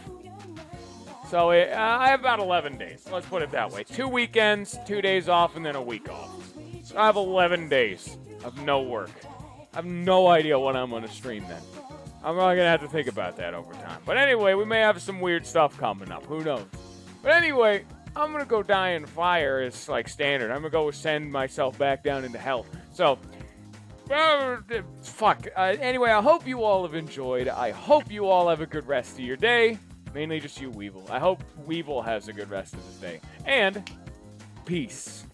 So I have about 11 days. Let's put it that way. 2 weekends, 2 days off, and then a week off. So I have 11 days of no work. I have no idea what I'm going to stream then. I'm probably going to have to think about that over time. But anyway, we may have some weird stuff coming up. Who knows? But anyway... I'm gonna go die in fire as like standard. I'm gonna go send myself back down into hell. So, fuck. Anyway, I hope you all have enjoyed. I hope you all have a good rest of your day. Mainly just you, Weevil. I hope Weevil has a good rest of his day. And peace.